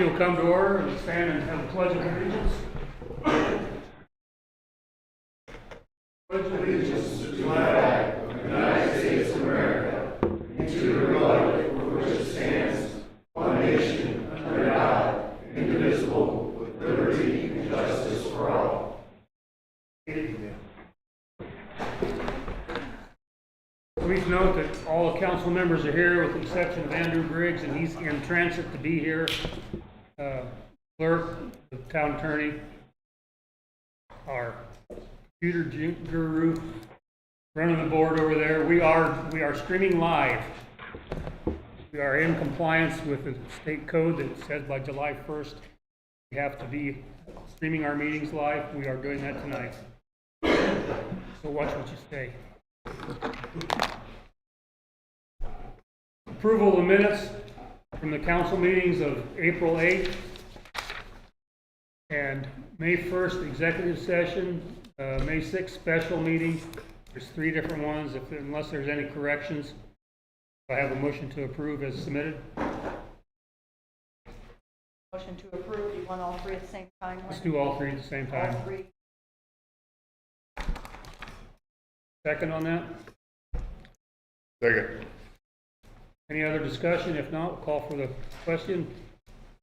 meeting will come to order and stand and have a pledge of allegiance. Pledge of allegiance to the flag of the United States of America and to the republic for which it stands, one nation, under God, indivisible, with liberty and justice for all. Please note that all the council members are here with the exception of Andrew Briggs, and he's in transit to be here. Clerk, the town attorney, our computer guru running the board over there. We are streaming live. We are in compliance with the state code that says by July 1st we have to be streaming our meetings live. We are doing that tonight. So watch what you say. Approval of the minutes from the council meetings of April 8th and May 1st executive session, May 6th special meeting. There's 3 different ones, unless there's any corrections. I have a motion to approve as submitted. Motion to approve. You want all 3 at the same time? Let's do all 3 at the same time. All 3. Second on that? Second. Any other discussion? If not, we'll call for the question.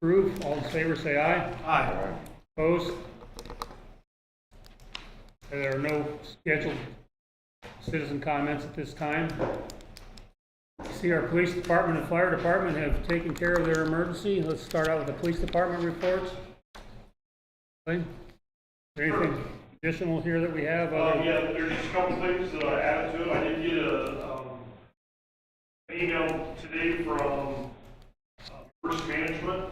Approve. All in favor say aye. Aye. Opposed? There are no scheduled citizen comments at this time. See, our police department and fire department have taken care of their emergency. Let's start out with the police department reports. Is there anything additional here that we have? Yeah, there's just a couple things that I added to it. I did get an email today from First Management.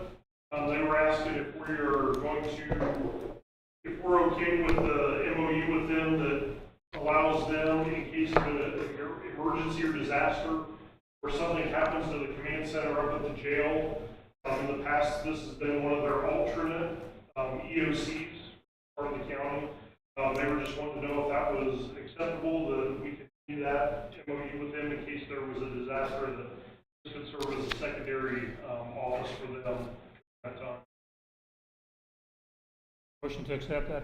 They were asking if we're okay with the MOU with them that allows them, in case of an emergency or disaster, or something happens to the command center up at the jail. In the past, this has been one of their alternate EOCs, part of the county. They were just wanting to know if that was acceptable, that we could do that MOU with them in case there was a disaster, that this could serve as a secondary office for them at that time. Motion to accept that.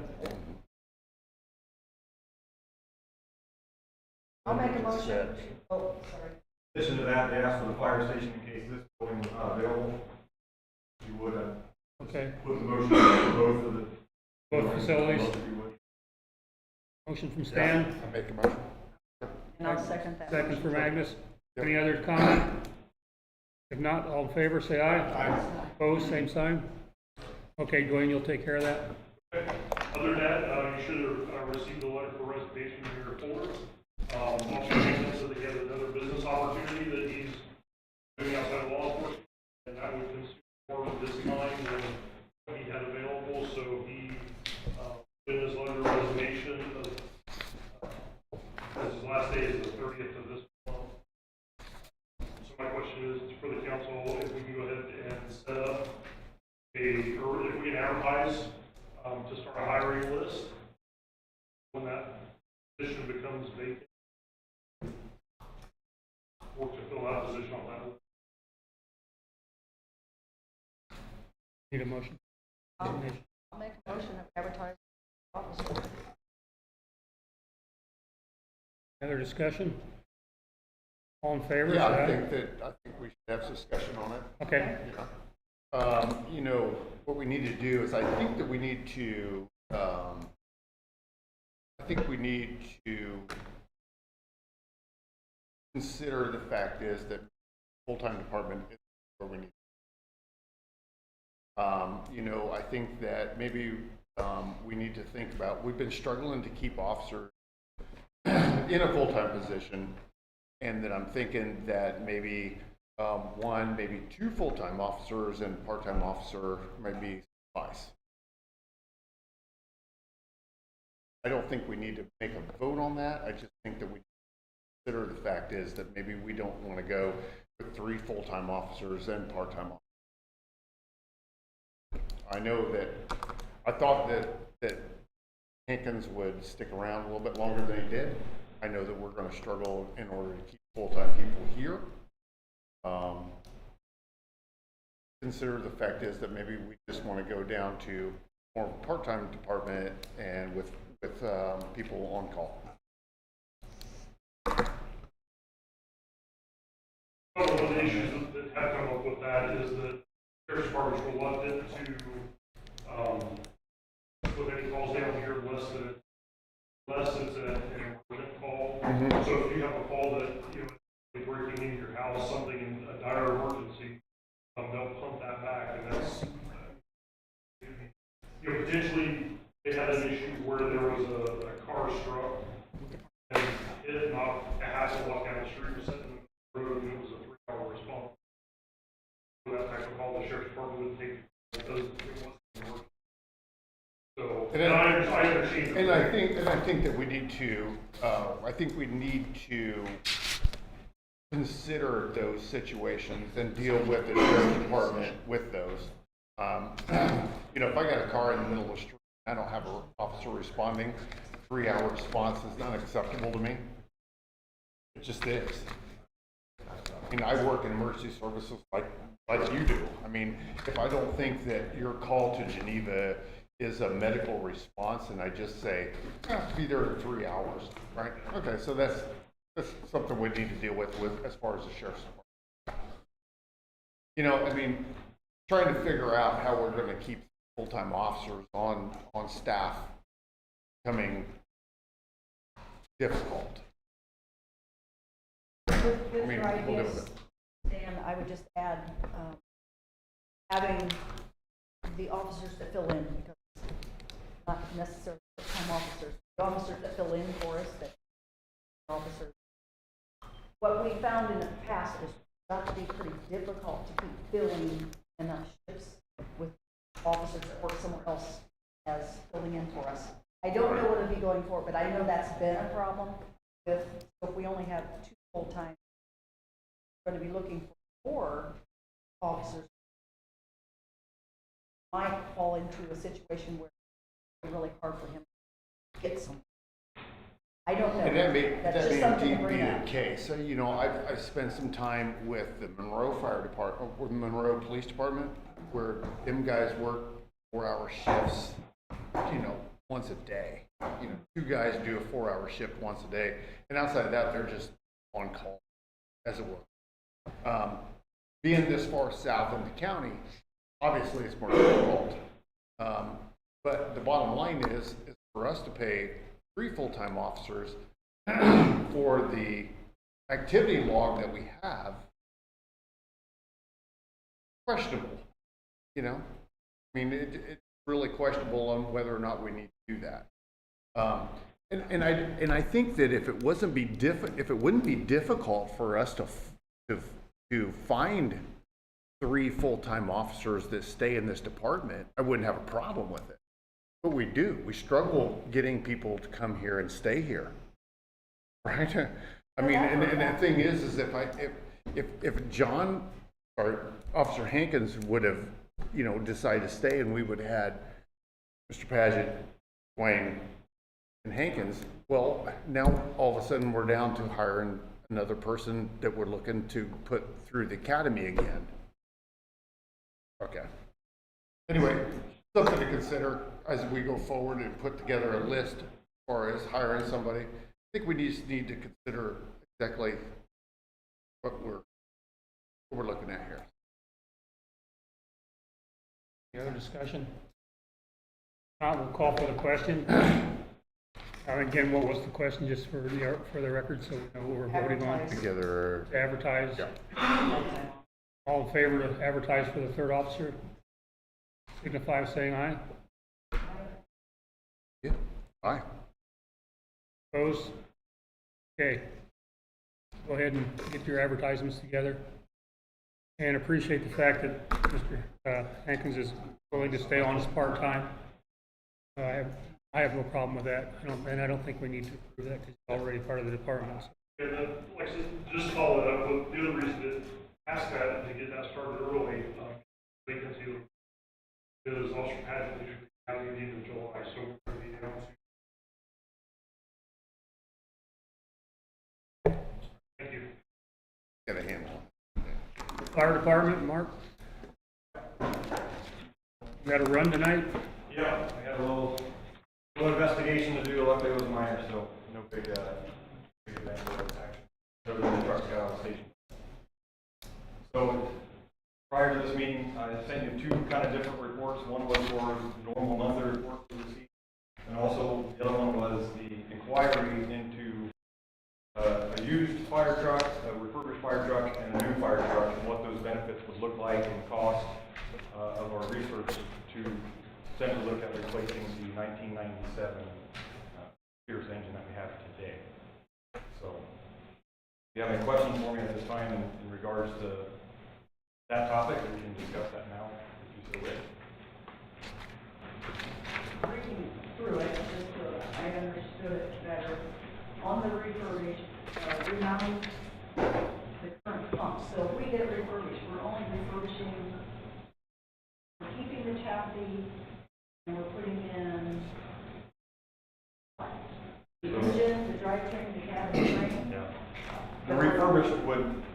I'll make a motion. Oh, sorry. In addition to that, they asked for the fire station in case this building was not available. You would Okay. put the motion for both of the Both facilities. if you would. Motion from Stan. I make a motion. And I'll second that. Second motion. for Magnus. Any other comment? If not, all in favor say aye. Aye. Opposed, same sign. Okay, Dwayne, you'll take care of that. Other than that, you should have received a letter for resignation in your folder. Also, so that he has another business opportunity that he's doing outside of law enforcement, and that would consume more of his time than what he had available. So he put in his letter of resignation. His last day is the 30th of this month. So my question is for the council, if we can go ahead and set up or if we can advertise to start a hiring list when that position becomes vacant, or to fill out a position on that list. Need a motion? I'll make a motion to advertise officer. Other discussion? All in favor? Yeah, say I aye. think we should have discussion on it. Okay. You know, what we need to do is I think that we need to, consider the fact is that full-time department is where we need. You know, I think that maybe we need to think about, we've been struggling to keep officers in a full-time position, and that I'm thinking that maybe one, maybe 2 full-time officers and part-time officer maybe suffice. I don't think we need to make a vote on that. I just think that we consider the fact is that maybe we don't want to go with 3 full-time officers and part-time officers. I know that I thought that Hankins would stick around a little bit longer than he did. I know that we're going to struggle in order to keep full-time people here. consider the fact is that maybe we just want to go down to more of a part-time department and with people on call. One of the issues that have come up with that is that sheriff's department's reluctant to put any calls down here unless it's an emergent call. So if you have a call that, you know, breaking into your house, something in a dire emergency, they'll pump that back, and that's, you know, potentially they had an issue where there was a car struck and it not a hassle walk down the street, was sitting in the road, and it was a 3-hour response. For that type of call, the sheriff's department would take because it wasn't an emergency. So, and I understand. And I think that we need to, consider those situations and deal with the sheriff's department with those. You know, if I got a car in the middle of the street, I don't have an officer responding, 3-hour response is not acceptable to me. It just is. I mean, I work in emergency services like you do. I mean, if I don't think that your call to Geneva is a medical response, and I just say, be there in 3 hours, right? Okay, so that's something we need to deal with as far as the sheriff's department. You know, I mean, trying to figure out how we're going to keep full-time officers on staff becoming difficult. With I mean, your we'll deal ideas, with it. Dan, I would just add, having the officers that fill in, because not necessarily full-time officers, the officers that fill in for us, that officers. What we found in the past is got to be pretty difficult to keep filling enough shifts with officers that work somewhere else as filling in for us. I don't know what it'll be going for, but I know that's been a problem with, so if we only have 2 full-time, we're going to be looking for 4 officers. Might fall into a situation where it's really hard for him to get some. I don't know. And that That's may just something to indeed be bring the up. case. So, you know, I've spent some time with the Monroe Fire Department, with the Monroe Police Department, where them guys work 4-hour shifts, you know, once a day. You know, 2 guys do a 4-hour shift once a day, and outside of that, they're just on call, as it were. Being this far south in the county, obviously it's more difficult. But the bottom line is for us to pay 3 full-time officers for the activity log that we have, questionable, you know? I mean, it's really questionable on whether or not we need to do that. And I think that if it wouldn't be difficult for us to find 3 full-time officers that stay in this department, I wouldn't have a problem with it. But we do. We struggle getting people to come here and stay here, right? I mean, and the thing is if John or Officer Hankins would have, you know, decided to stay, and we would have had Mr. Paget, Wayne, and Hankins, well, now all of a sudden we're down to hiring another person that we're looking to put through the academy again. Okay. Anyway, something to consider as we go forward and put together a list as far as hiring somebody. I think we just need to consider exactly what we're looking at here. Any other discussion? Now we'll call for the question. Again, what was the question, just for the record, so we know what we're voting on? Advertise. Together. To advertise. Yeah. All in favor to advertise for the 3rd officer? Signify by saying aye. Yeah. Aye. Opposed? Okay. Go ahead and get your advertisements together. And appreciate the fact that Mr. Hankins is willing to stay on as part-time. I have no problem with that. I don't think we need to approve that because he's already part of the department. So. And then, like I said, just follow it up with the other reason to ask that, to get that started early, vacancy is Officer Paget usually having the end of July, so we're going to be announcing. Thank you. Got a handle. Fire department, Mark? You got a run tonight? Yeah, I had a little investigation to do. Luckily, it was minor, so no big event or action. Other than the truck got out of the station. So prior to this meeting, I sent you two kind of different reports. One was for normal monthly report for the season, and also the other one was the inquiry into a used fire truck, a refurbished fire truck, and a new fire truck, and what those benefits would look like and cost of our research to essentially look at replacing the 1997 Pierce engine that we have today. So, if you have any questions for me at this time in regards to that topic, we can discuss that now, if you so wish. Reading through it, just so I understood it better, on the refurbished, remount the current pump. So if we get it refurbished, we're only refurbishing, we're keeping the chassis, and we're putting in the engine, the drivetrain, the cabin frame. Yeah. The refurbished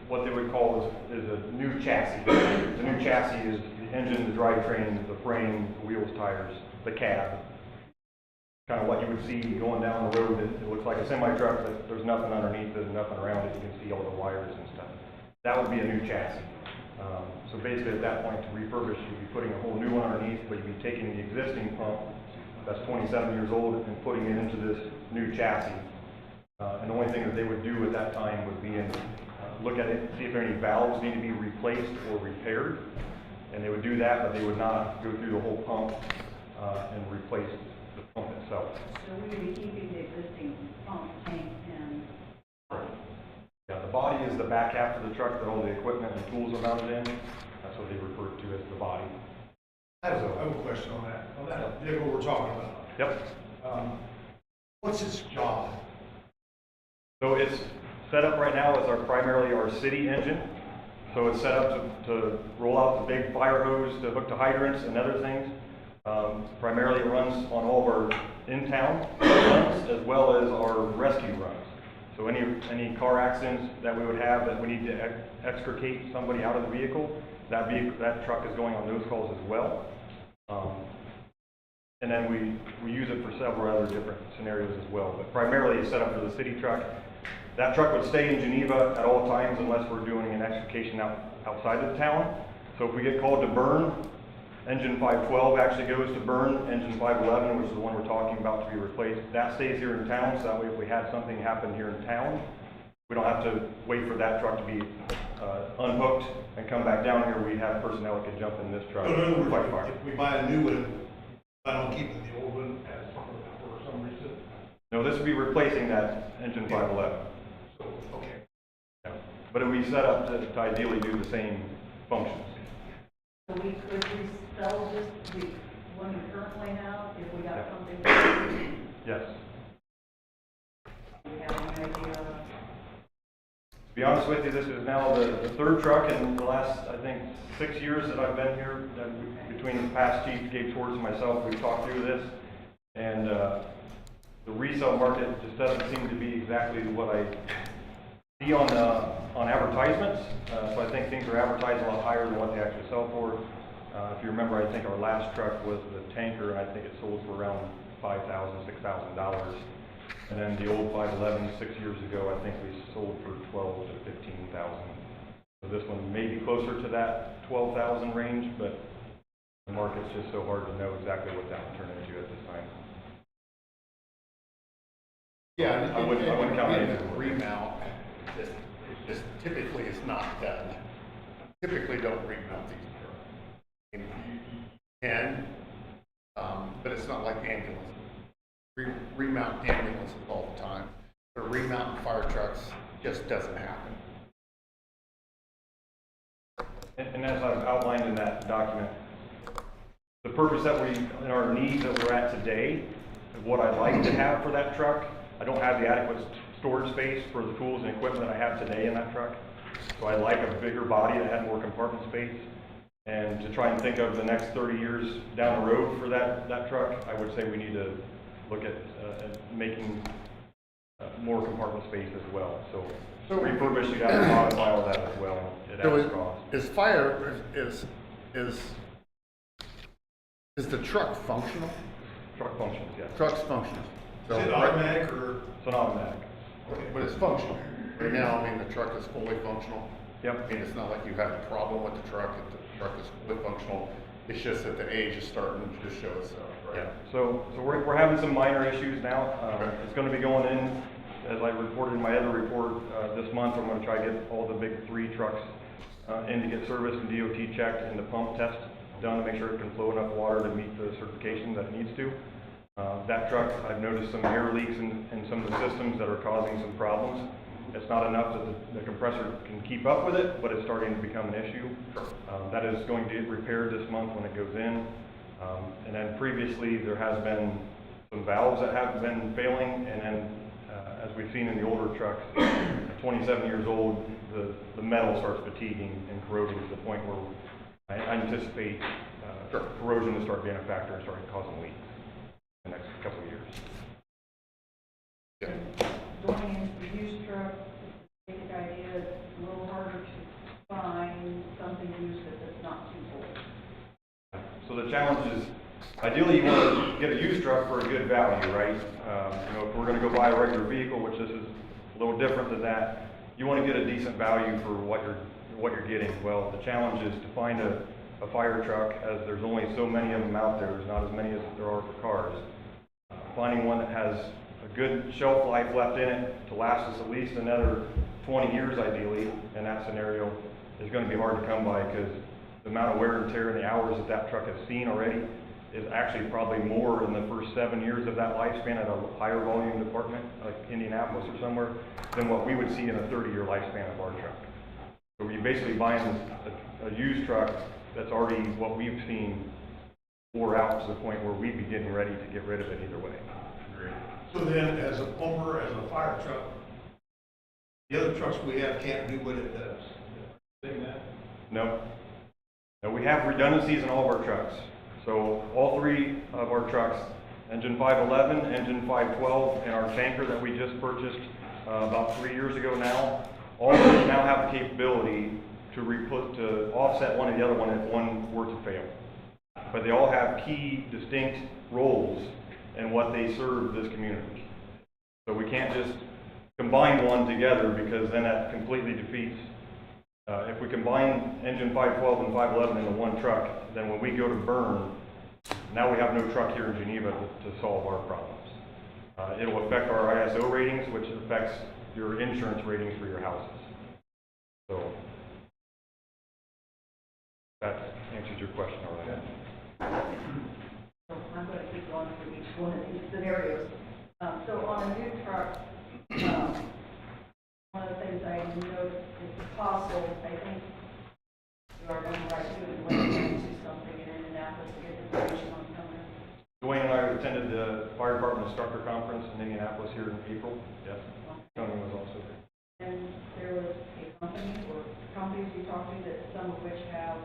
what they would call is a new chassis. The new chassis is the engine, the drivetrain, the frame, the wheels, tires, the cab. Kind of what you would see going down the road. It looks like a semi-truck, but there's nothing underneath it and nothing around it. You can see all the wires and stuff. That would be a new chassis. So basically at that point, to refurbish, you'd be putting a whole new one underneath, but you'd be taking the existing pump that's 27 years old and putting it into this new chassis. And the only thing that they would do at that time would be look at it, see if there are any valves need to be replaced or repaired. And they would do that, but they would not go through the whole pump and replace the pump itself. So we would be keeping the existing pump, tank, and Yeah, the body is the back half of the truck that all the equipment and tools are mounted in. That's what they refer to as the body. I have a question on that vehicle we're talking about. Yep. What's its job? So it's set up right now as primarily our city engine. So it's set up to roll out the big fire hose to hook to hydrants and other things. Primarily it runs on all of our in-town runs as well as our rescue runs. So any car accidents that we would have that we need to extricate somebody out of the vehicle, that truck is going on those calls as well. And then we use it for several other different scenarios as well. But primarily it's set up for the city truck. That truck would stay in Geneva at all times unless we're doing an extrication outside of town. So if we get called to burn, engine 512 actually goes to burn. Engine 511, which is the one we're talking about to be replaced, that stays here in town. So that way if we had something happen here in town, we don't have to wait for that truck to be unhooked and come back down here. We have personnel that can jump in this truck. So in other Fight words, fire. if we buy a new one, I don't keep the old one as for some reason. No, this would be replacing that engine 511. So, okay. Yeah. But it would be set up to ideally do the same functions. so we could resell this, the one we currently have, if we got Yeah. something that Yes. we have an idea. To be honest with you, this is now the third truck in the last, I think, 6 years that I've been here. Between the past chief, Gabe Schwartz, and myself, we've talked through this. And the resale market just doesn't seem to be exactly what I see on advertisements. So I think things are advertised a lot higher than what they actually sell for. If you remember, I think our last truck was the tanker, and I think it sold for around $5,000, $6,000. And then the old 511, 6 years ago, I think we sold for $12,000 to $15,000. So this one may be closer to that 12,000 range, but the market's just so hard to know exactly what that will turn into at this time. Yeah, and I wouldn't count and anything. the remount, it just typically is not done. Typically don't remount these. You can, but it's not like ambulance. Remount ambulances all the time. But remounting fire trucks just doesn't happen. And as I've outlined in that document, the purpose that in our needs that we're at today, of what I'd like to have for that truck, I don't have the adequate storage space for the tools and equipment that I have today in that truck. So I'd like a bigger body that had more compartment space. And to try and think of the next 30 years down the road for that truck, I would say we need to look at making more compartment space as well. So refurbish, you got to modify all that as well. It So adds cost. is fire, is Is the truck functional? Truck functions, yes. Truck's functional. So, Is it automatic or? It's an automatic. But it's functional. Right now, I mean, the truck is fully functional. Yep. I mean, it's not like you have a problem with the truck, if the truck is fully functional. It's just that the age is starting to show itself, right? Yeah, so we're having some minor issues now. Okay. It's gonna be going in, as I reported in my other report, this month. I'm gonna try to get all the big 3 trucks in to get service and DOT checked and the pump test done to make sure it can flow enough water to meet the certification that it needs to. That truck, I've noticed some air leaks in some of the systems that are causing some problems. It's not enough that the compressor can keep up with it, but it's starting to become an issue. That is going to get repaired this month when it goes in. And then previously, there has been some valves that have been failing, and then as we've seen in the older trucks, 27 years old, the metal starts fatiguing and corroding to the point where I anticipate corrosion to start being a factor and start causing leaks in the next couple of years. Yeah. Going into the used truck, the basic idea is a little harder to find something used that's not too old. So the challenge is, ideally you want to get a used truck for a good value, right? If we're going to go buy a regular vehicle, which this is a little different than that, you want to get a decent value for what you're getting. Well, the challenge is to find a fire truck, as there's only so many of them out there. There's not as many as there are for cars. Finding one that has a good shelf life left in it to last us at least another 20 years ideally in that scenario is going to be hard to come by, because the amount of wear and tear and the hours that truck has seen already is actually probably more in the first 7 years of that lifespan at a higher volume department like Indianapolis or somewhere than what we would see in a 30-year lifespan of our truck. So you're basically buying a used truck that's already what we've seen wore out to the point where we'd be getting ready to get rid of it either way. So then, as a pumper, as a fire truck, the other trucks we have can't do what it does. Saying that? No. No, we have redundancies in all of our trucks. So all 3 of our trucks, engine 511, engine 512, and our tanker that we just purchased about 3 years ago now, all of them now have the capability to offset one of the other one if one were to fail. But they all have key, distinct roles in what they serve this community. So we can't just combine one together, because then that completely defeats. If we combine engine 512 and 511 into one truck, then when we go to burn, now we have no truck here in Geneva to solve our problems. It'll affect our ISO ratings, which affects your insurance ratings for your houses. So that answers your question, Arlene. So I'm going to keep going through each one of these scenarios. So on a new truck, one of the things I noticed is possible, I think you are going right to it, when you do something in Indianapolis to get information on something. Dwayne and I attended the Fire Department Instructor Conference in Indianapolis here in April. Yes. Tony was also there. And there was a company or companies you talked to that some of which have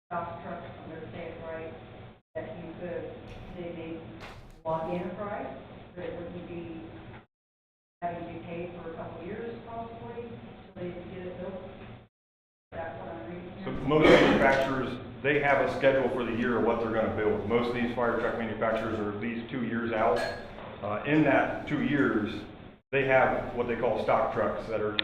stock trucks, I'm going to say it right, that you could, they log in a price, but it wouldn't be having to be paid for a couple of years possibly, so they could get it built. That's what I'm reading So here. most manufacturers, they have a schedule for the year of what they're going to build. Most of these fire truck manufacturers are at least 2 years out. In that 2 years, they have what they call stock trucks that are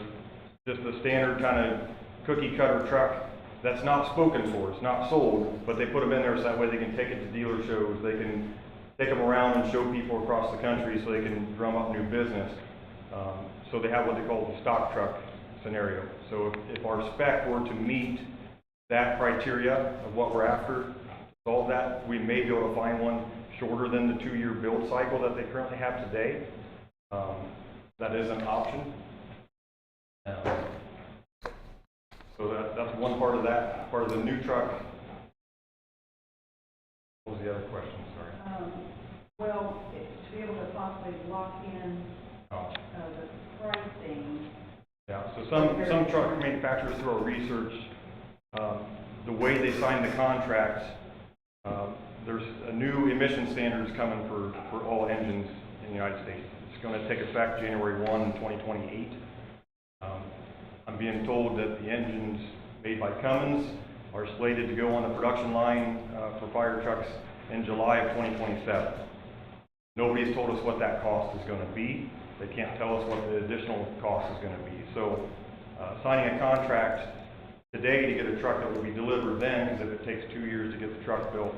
just the standard kind of cookie cutter truck that's not spoken for, it's not sold, but they put them in there so that way they can take it to dealer shows, they can take them around and show people across the country so they can drum up new business. So they have what they call the stock truck scenario. So if our spec were to meet that criteria of what we're after, to solve that, we may be able to find one shorter than the 2-year build cycle that they currently have today. That is an option. So that's one part of that, part of the new truck. What was the other question, sorry? Well, to be able to possibly lock in the pricing. Yeah, so some truck manufacturers, through our research, the way they sign the contracts, there's a new emission standards coming for all engines in the United States. It's going to take effect January 1, 2028. I'm being told that the engines made by Cummins are slated to go on the production line for fire trucks in July of 2027. Nobody's told us what that cost is going to be. They can't tell us what the additional cost is going to be. So signing a contract today to get a truck that will be delivered then, because if it takes 2 years to get the truck built,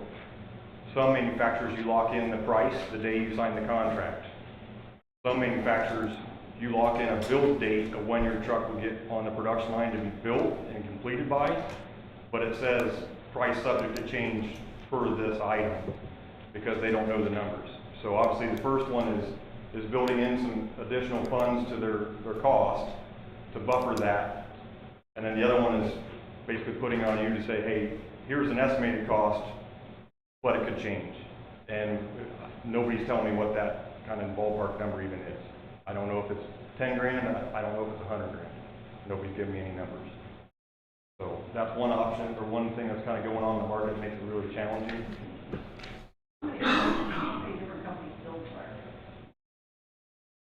some manufacturers you lock in the price the day you sign the contract. Some manufacturers you lock in a build date of when your truck will get on the production line to be built and completed by, but it says price subject to change for this item because they don't know the numbers. So obviously the first one is building in some additional funds to their cost to buffer that. And then the other one is basically putting on you to say, hey, here's an estimated cost, but it could change. And nobody's telling me what that kind of ballpark number even is. I don't know if it's 10 grand, I don't know if it's 100 grand. Nobody's giving me any numbers. So that's one option, or one thing that's kind of going on in the market that makes it really challenging.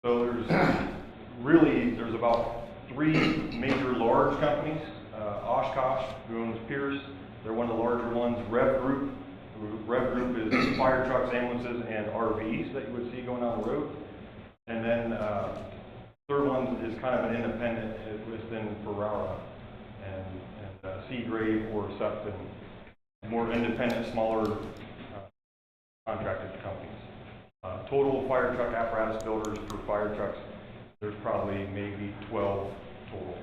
So there's about 3 major large companies. Oshkosh, who owns Pierce, they're one of the larger ones. Rev Group is fire trucks, ambulances, and RVs that you would see going down the road. And then third one is kind of an independent. It's been Ferrara and Seagrave or Sefton, more independent, smaller contracted companies. Total fire truck apparatus builders for fire trucks, there's probably maybe 12 total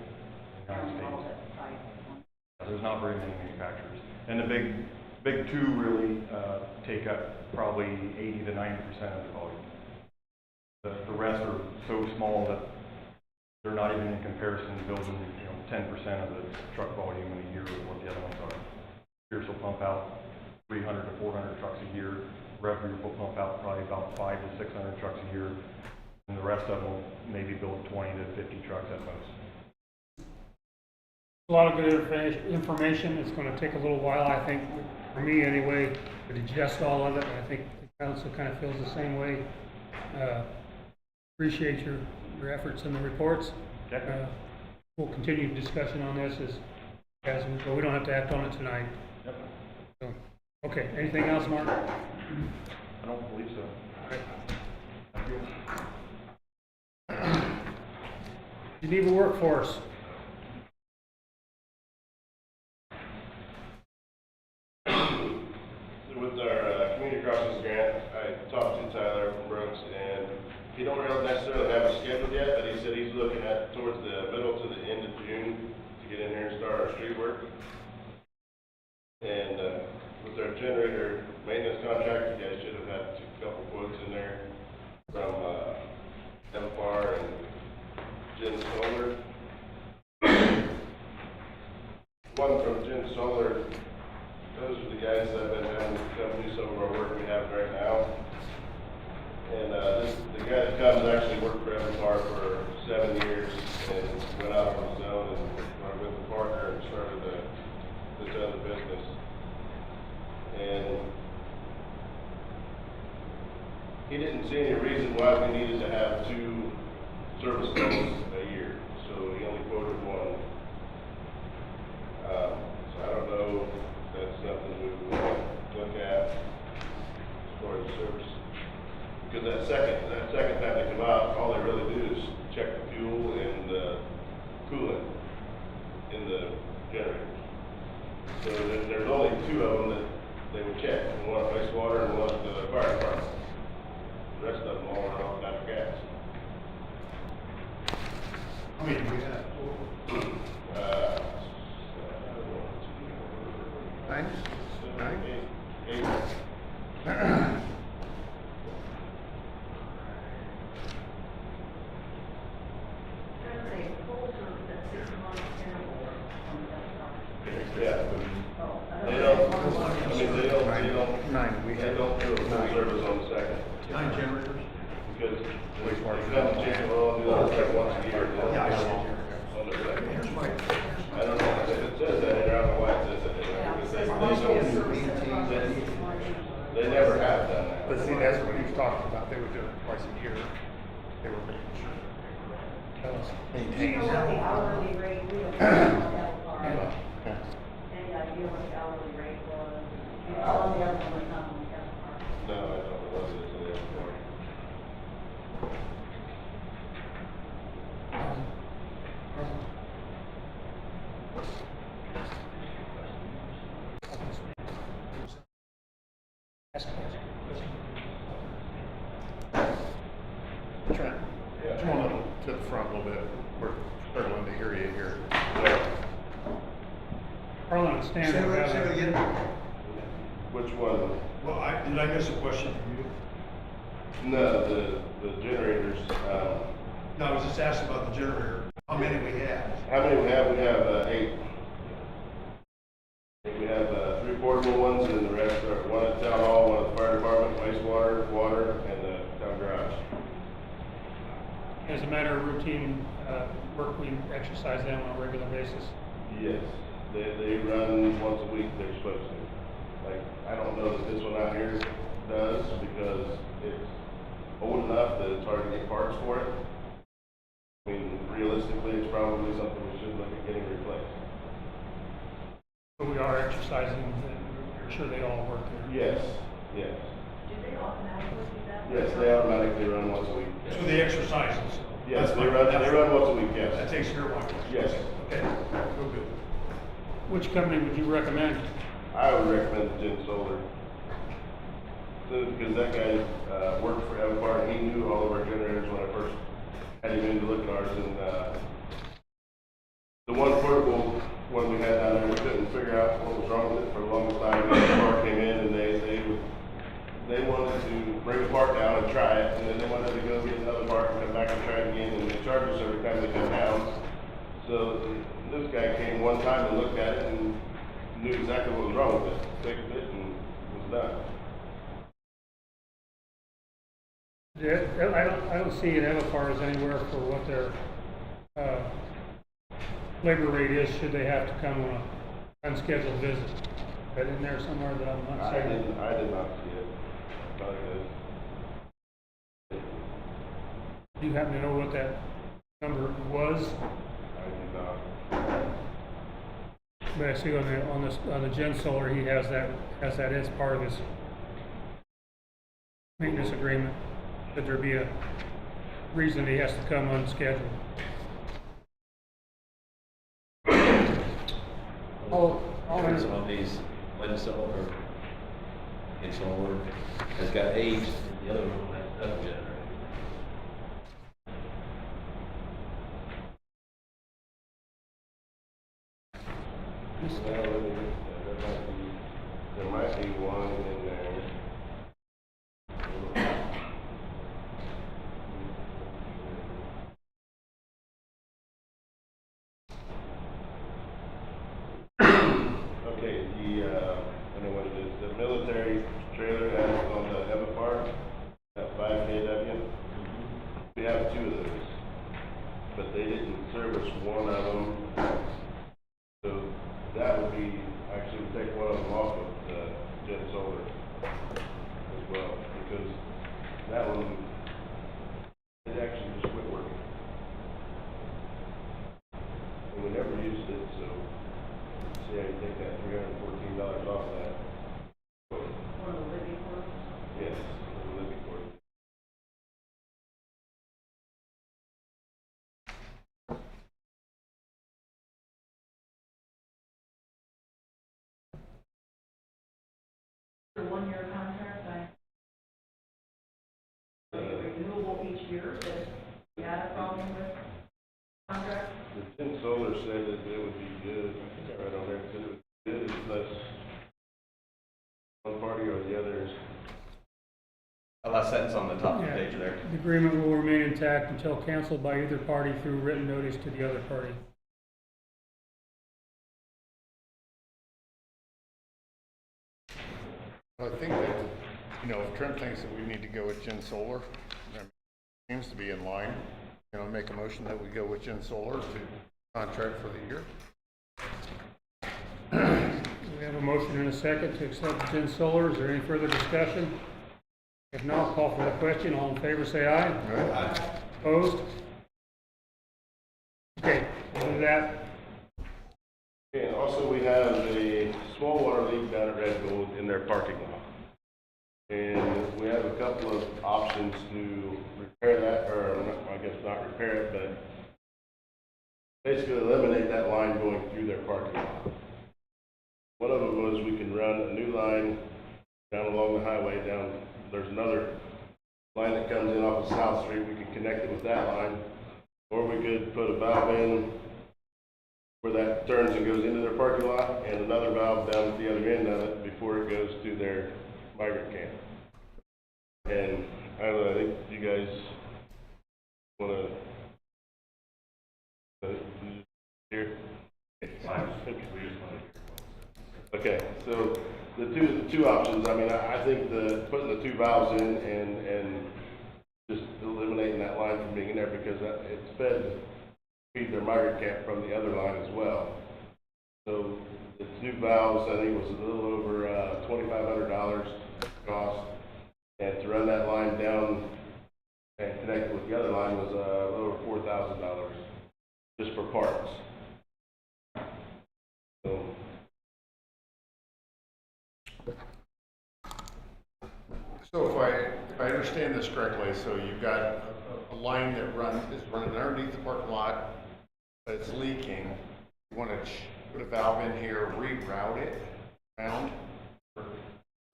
in the United States. There's not very many manufacturers. And the big two really take up probably 80 to 90% of the volume. The rest are so small that they're not even in comparison to building 10% of the truck volume in a year of what the other ones are. Pierce will pump out 300 to 400 trucks a year. Rev Group will pump out probably about 500 to 600 trucks a year. And the rest of them will maybe build 20 to 50 trucks at most. A lot of good information. It's going to take a little while, I think, for me anyway, to digest all of it. I think the council kind of feels the same way. Appreciate your efforts and the reports. Okay. We'll continue discussion on this as we go. We don't have to act on it tonight. Yep. So, okay. Anything else, Mark? I don't believe so. Okay. Thank you. Geneva Workforce. With our community crossings grant, I talked to Tyler from Brooks, and he don't really necessarily have it scheduled yet, but he said he's looking at towards the middle to the end of June to get in there and start our street work. And with our generator maintenance contract, you guys should have had a couple quotes in there from MFAR and Gen Solar. One from Gen Solar. Those are the guys that have been having come do some of our work we have right now. And the guy that comes actually worked for MFAR for 7 years and went out on his own and went with a partner and started this other business. And he didn't see any reason why we needed to have 2 service calls a year, so he only quoted 1. So I don't know if that's something we would look at as far as service. Because that second time they come out, all they really do is check the fuel and the coolant in the generators. So there's only 2 of them that they would check, one at wastewater and one at the fire department. The rest of them all run off natural gas. How many do we have? 9? 8. Yeah. They don't, I mean, they don't 9. We they have don't do a full service on the second. 9 generators? Because they come to change the oil, do that like once a year. Yeah, I see. On the second. Here's my, I don't know, if it says that in there, I don't know why it says that in there, because they never have done that. But see, that's what he's talking about. They would do it twice a year. They were making sure. You know what the hourly rate we don't have on that part. Any idea what Trent, come on up to the front a little bit. We're struggling to hear you here. Harlan and Stan Say will it have say it that. again. Which one? Well, did I miss a question from you? No, the generators, No, I was just asking about the generator, how many we have. how many we have? We have, 8. I think we have, 3 portable ones, and the rest are one at town hall, one at the fire department, wastewater, water, and the town garage. As a matter of routine work, we exercise them on a regular basis. Yes, they run once a week, they're supposed to. Like, I don't know that this one out here does, because it's old enough that it's hard to get parts for it. I mean, realistically, it's probably something we should look at getting replaced. But we are exercising and we're sure they all work there. Yes, yes. Do they automatically do that? Yes, they automatically run once a week. So the exercises. Yes, That's they fine. run once a week, That yes. takes care of my question. Yes. Okay, real good. Which company would you recommend? I would recommend the Gen Solar. Because that guy, worked for Everpart, and he knew all of our generators when I first had him in to look at ours, and, the one portable one we had down there, we couldn't figure out what was wrong with it for the longest time. Everpart came in and they wanted to bring the part down and try it, and then they wanted to go get another part and come back and try it again, and they charged us every time they come down. So this guy came one time and looked at it and knew exactly what was wrong with it, fixed it, and was done. Yeah, I don't see an Everfars anywhere for what their labor rate is, should they have to come on an unscheduled visit. Is that in there somewhere that I'm not saying? I did not see it. Not good. Do you happen to know what that number was? I did not. But I see on the Gen Solar, he has that as part of his maintenance agreement. Should there be a reason he has to come unscheduled? Depends on these, wind solar, and solar has got age, and the other one has doesn't generate. Well, there might be one in there. Okay, I know what it is, the military trailer has on the Eva Park, that 5 kW. We have 2 of those, but they didn't service one of them. So that would be, actually take one of them off of the Gen Solar as well, because that one, it actually just quit working. And we never used it, so see how you take that $314 off that. One of the living quarters? Yes, the living quarters. The 1-year contract, renewable each year, that you had a problem with contract? The Gen Solar said that it would be good, right on there, it said it would be good unless one party or the other is. Last sentence on the top of the Yeah. page there. The agreement will remain intact until canceled by either party through written notice to the other party. I think that, if Trent thinks that we need to go with Gen Solar, that seems to be in line. Make a motion that we go with Gen Solar to contract for the year. We have a motion and a second to accept Gen Solar. Is there any further discussion? If not, I'll call for the question. All in favor, say aye. Aye. Opposed? Okay, we'll do that. And also, we have a small water leak down at Red Gold in their parking lot. And we have a couple of options to repair that, or I guess not repair it, but basically eliminate that line going through their parking lot. One of them was we can run a new line down along the highway down, there's another line that comes in off of South Street, we could connect it with that line. Or we could put a valve in where that turns and goes into their parking lot, and another valve down at the other end of it before it goes to their migrant camp. And I don't know, I think you guys wanna, here? Okay, so the two options, I mean, I think putting the two valves in and just eliminating that line from being in there, because it's feed their migrant camp from the other line as well. So the two valves, I think it was a little over $2,500 cost, and to run that line down and connect it with the other line was a little over $4,000 just for parts. So. So if I understand this correctly, so you've got a line that is running underneath the parking lot, but it's leaking. You want to put a valve in here, reroute it around for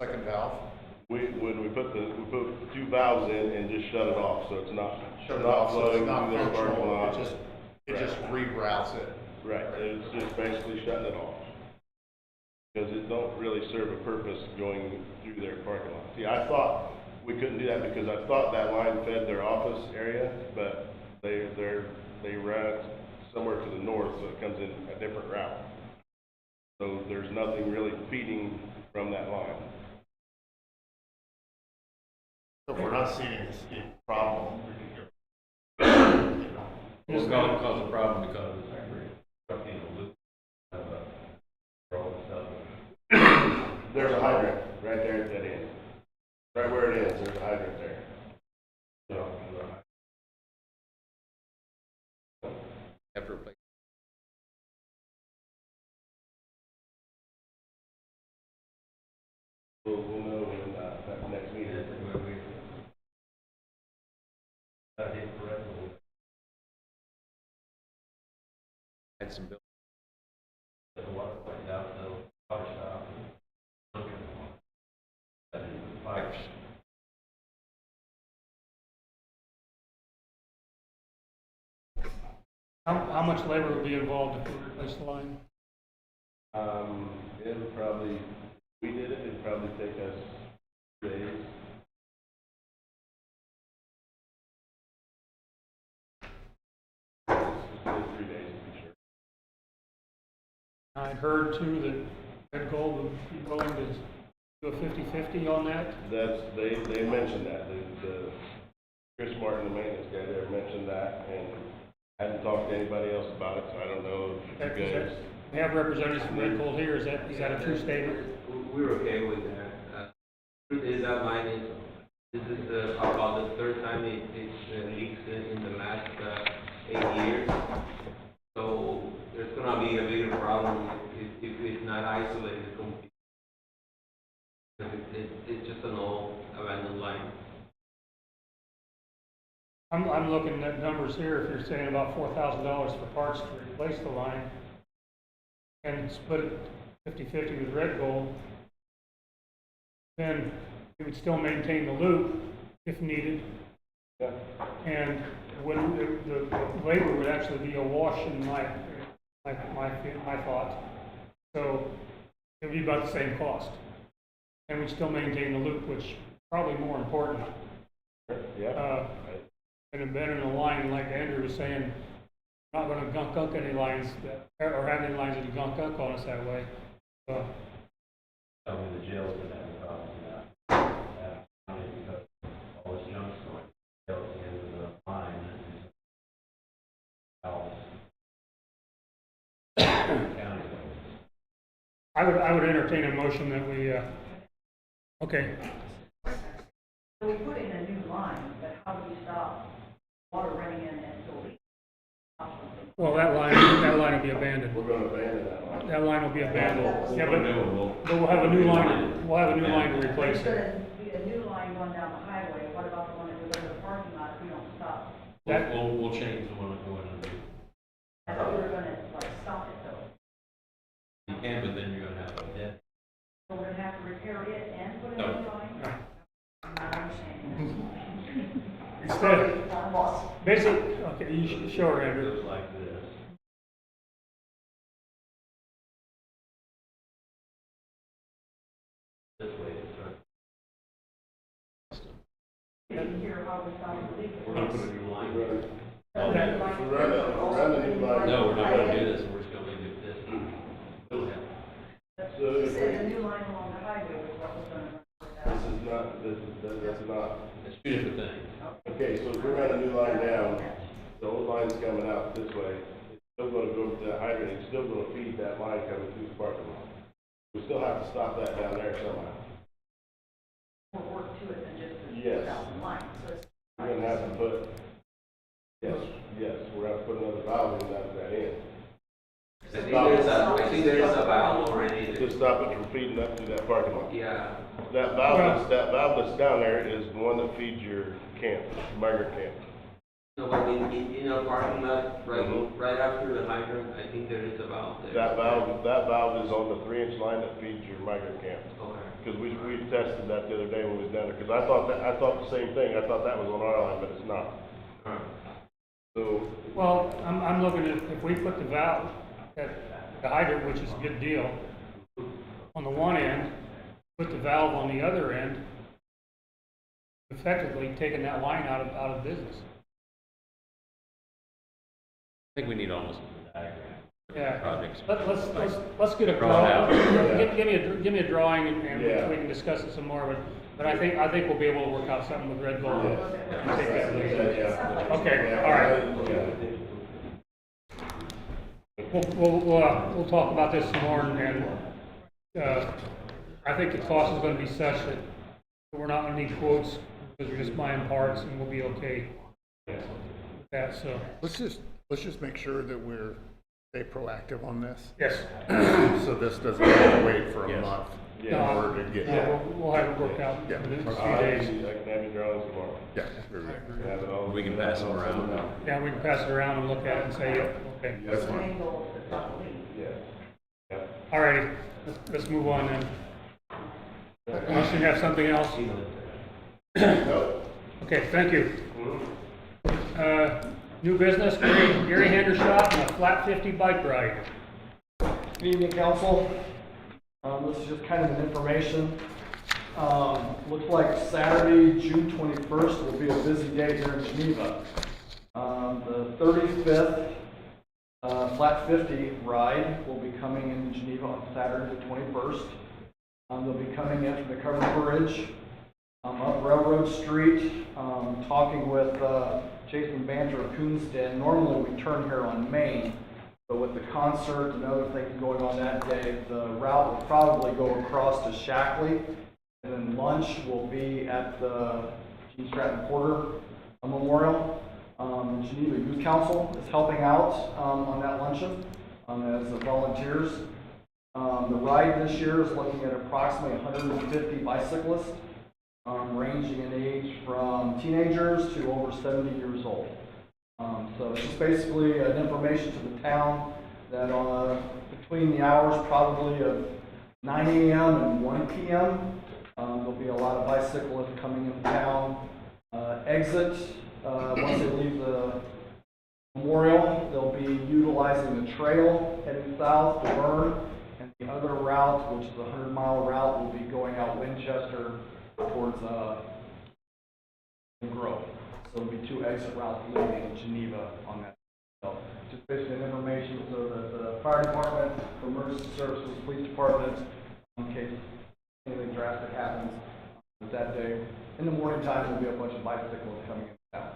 second valve? When we put two valves in and just shut it off, so it's not Shut it off, so flowing it's not through their parking functional, lot. it just reroutes it. Right, it's just basically shutting it off. Because it don't really serve a purpose going through their parking lot. See, I thought we couldn't do that because I thought that line fed their office area, but they run it somewhere to the north, so it comes in a different route. So there's nothing really feeding from that line. So if we're not seeing this problem, It's going to cause a problem because it's in a loop of road stuff. There's a hydrant right there at that end. Right where it is, there's a hydrant there. So, Have to replace. we'll know when that next meeting. Had some bills. The water went down, the water stopped. That is the pipes. How much labor would be involved if we replace the line? It would probably, if we did it, it'd probably take us 2 days. Just 3 days to be sure. I'd heard too that Red Gold would be willing to do a 50-50 on that. They mentioned that, the Chris Martin, the maintenance guy there, mentioned that, and I hadn't talked to anybody else about it, so I don't know if you guys. We have representatives from Red Gold here, is that a true statement? We're okay with that. Truth is that line this is about the third time it leaks in the last 8 years. So there's gonna be a bigger problem if it's not isolated completely. It's just an old abandoned line. I'm looking at numbers here, if you're saying about $4,000 for parts to replace the line, and split it 50-50 with Red Gold, then it would still maintain the loop if needed. Yeah. And when the labor would actually be a wash in my thought. So it would be about the same cost. And we'd still maintain the loop, which is probably more important. Yeah. And abandoning a line, like Andrew was saying, not going to gunk up any lines or have any lines that gunk up on us that way. So, I mean, the jail's gonna have a problem with that. Because all this junk's going to the end of the line. County. I would entertain a motion that we, okay, So we put in a new line, but how do we stop water running in and still leaking? well, that line will be abandoned. We're gonna abandon that line. That line will be abandoned. Yeah, We'll but we'll have a new line, to replace There's it. gonna be a new line going down the highway, what about the one that goes to the parking lot if we don't stop? That- we'll change the one going under. I thought we were instead, Boss. basically, okay, you show her, Andrew. Goes like this. This way it's Didn't hear how we found the leak. We're gonna put a new line. Okay. Run the new line. No, we're not gonna do this, we're just gonna leave this. So He if said the new line along the highway was what was gonna run this is not, that's not, It's two different things. okay, so if we run a new line down, the old line's coming out this way, it's still gonna go to the hydrant, it's still gonna feed that line coming through the parking lot. We still have to stop that down there somehow. more work to it than just the Yes. 2,000 lines. So it's- We're gonna have to put, yes, we're gonna have to put another valve in that end. I think there is a valve already. To stop it from feeding up to that parking lot. Yeah, That valve that's down there is the one that feeds your camp, migrant camp. so but in our parking lot, right after the hydrant, I think there is a valve there. That valve is on the 3-inch line that feeds your migrant camp. Okay. Because we tested that the other day when we was down there, because I thought the same thing, I thought that was on our line, but it's not. Alright. So, Well, I'm looking at, if we put the valve at the hydrant, which is a good deal, on the one end, put the valve on the other end, effectively taking that line out of business. I think we need almost a diagram. Yeah. Projects. Let's get a Draw it out. drawing. Give me a drawing and Yeah. we can discuss it some more, but I think we'll be able to work out something with Red Bull. Yeah. And take that lead. yeah. Okay, all right. We'll talk about this some more and, I think the cost is gonna be such that we're not gonna need quotes because we're just buying parts and we'll be okay with that, so, Let's just make sure that we're stay proactive on this. yes. So this doesn't have to wait for a Yes. month in Yeah. order to get. We'll have it worked out Yeah. in a few I days. can have your drawings tomorrow. Yeah. Have it all. We can pass them around. Yeah, we can pass it around and look at it and say, yep, okay. That's the fine. angle that's not leak. Yeah. All righty, let's move on then. Unless you have something else? No. Okay, thank you. New business, Gary Hendershot and a flat 50 bike ride. Good evening, council. This is just kind of an information. Looks like Saturday, June 21st will be a busy day here in Geneva. The 35th Flat 50 ride will be coming into Geneva on Saturday the 21st. They'll be coming in from the Covered Bridge, up Railroad Street, talking with Jason Banter of Coonsden. Normally we turn here on Main, but with the concert and other things going on that day, the route will probably go across to Shackley, and then lunch will be at the Gene Stratton Porter Memorial. Geneva Youth Council is helping out on that luncheon as volunteers. The ride this year is looking at approximately 150 bicyclists, ranging in age from teenagers to over 70 years old. So it's just basically an information to the town that between the hours probably of 9 a.m. and 1 p.m., there'll be a lot of bicyclists coming into town. Exit, once they leave the memorial, they'll be utilizing the trail heading south to Bern, and the other route, which is a 100-mile route, will be going out Winchester towards Grove. So there'll be two exit routes leaving Geneva on that. So just basically information so that the fire department, emergency services, police department, in case anything drastic happens that day. In the morning time, there'll be a bunch of bicycles coming in town.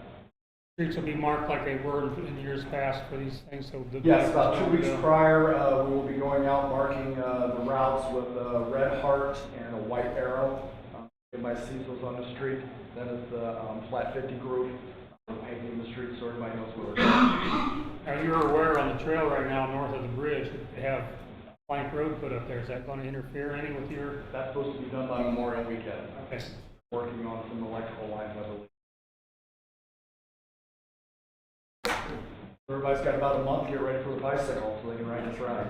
Streets will be marked like they were in years past for these things, so. the Yes, about bikers 2 weeks know. prior, we will be going out marking the routes with a red heart and a white arrow. Everybody sees those on the street. That is the Flat 50 group painting the street so everybody knows where we're going. Now, you're aware on the trail right now north of the bridge, they have plank road put up there. Is that going to interfere any with your? That's supposed to be done by Memorial Weekend. Okay. Working on some electrical lines, I believe. Everybody's got about a month to get ready for the bicycle so they can ride this ride.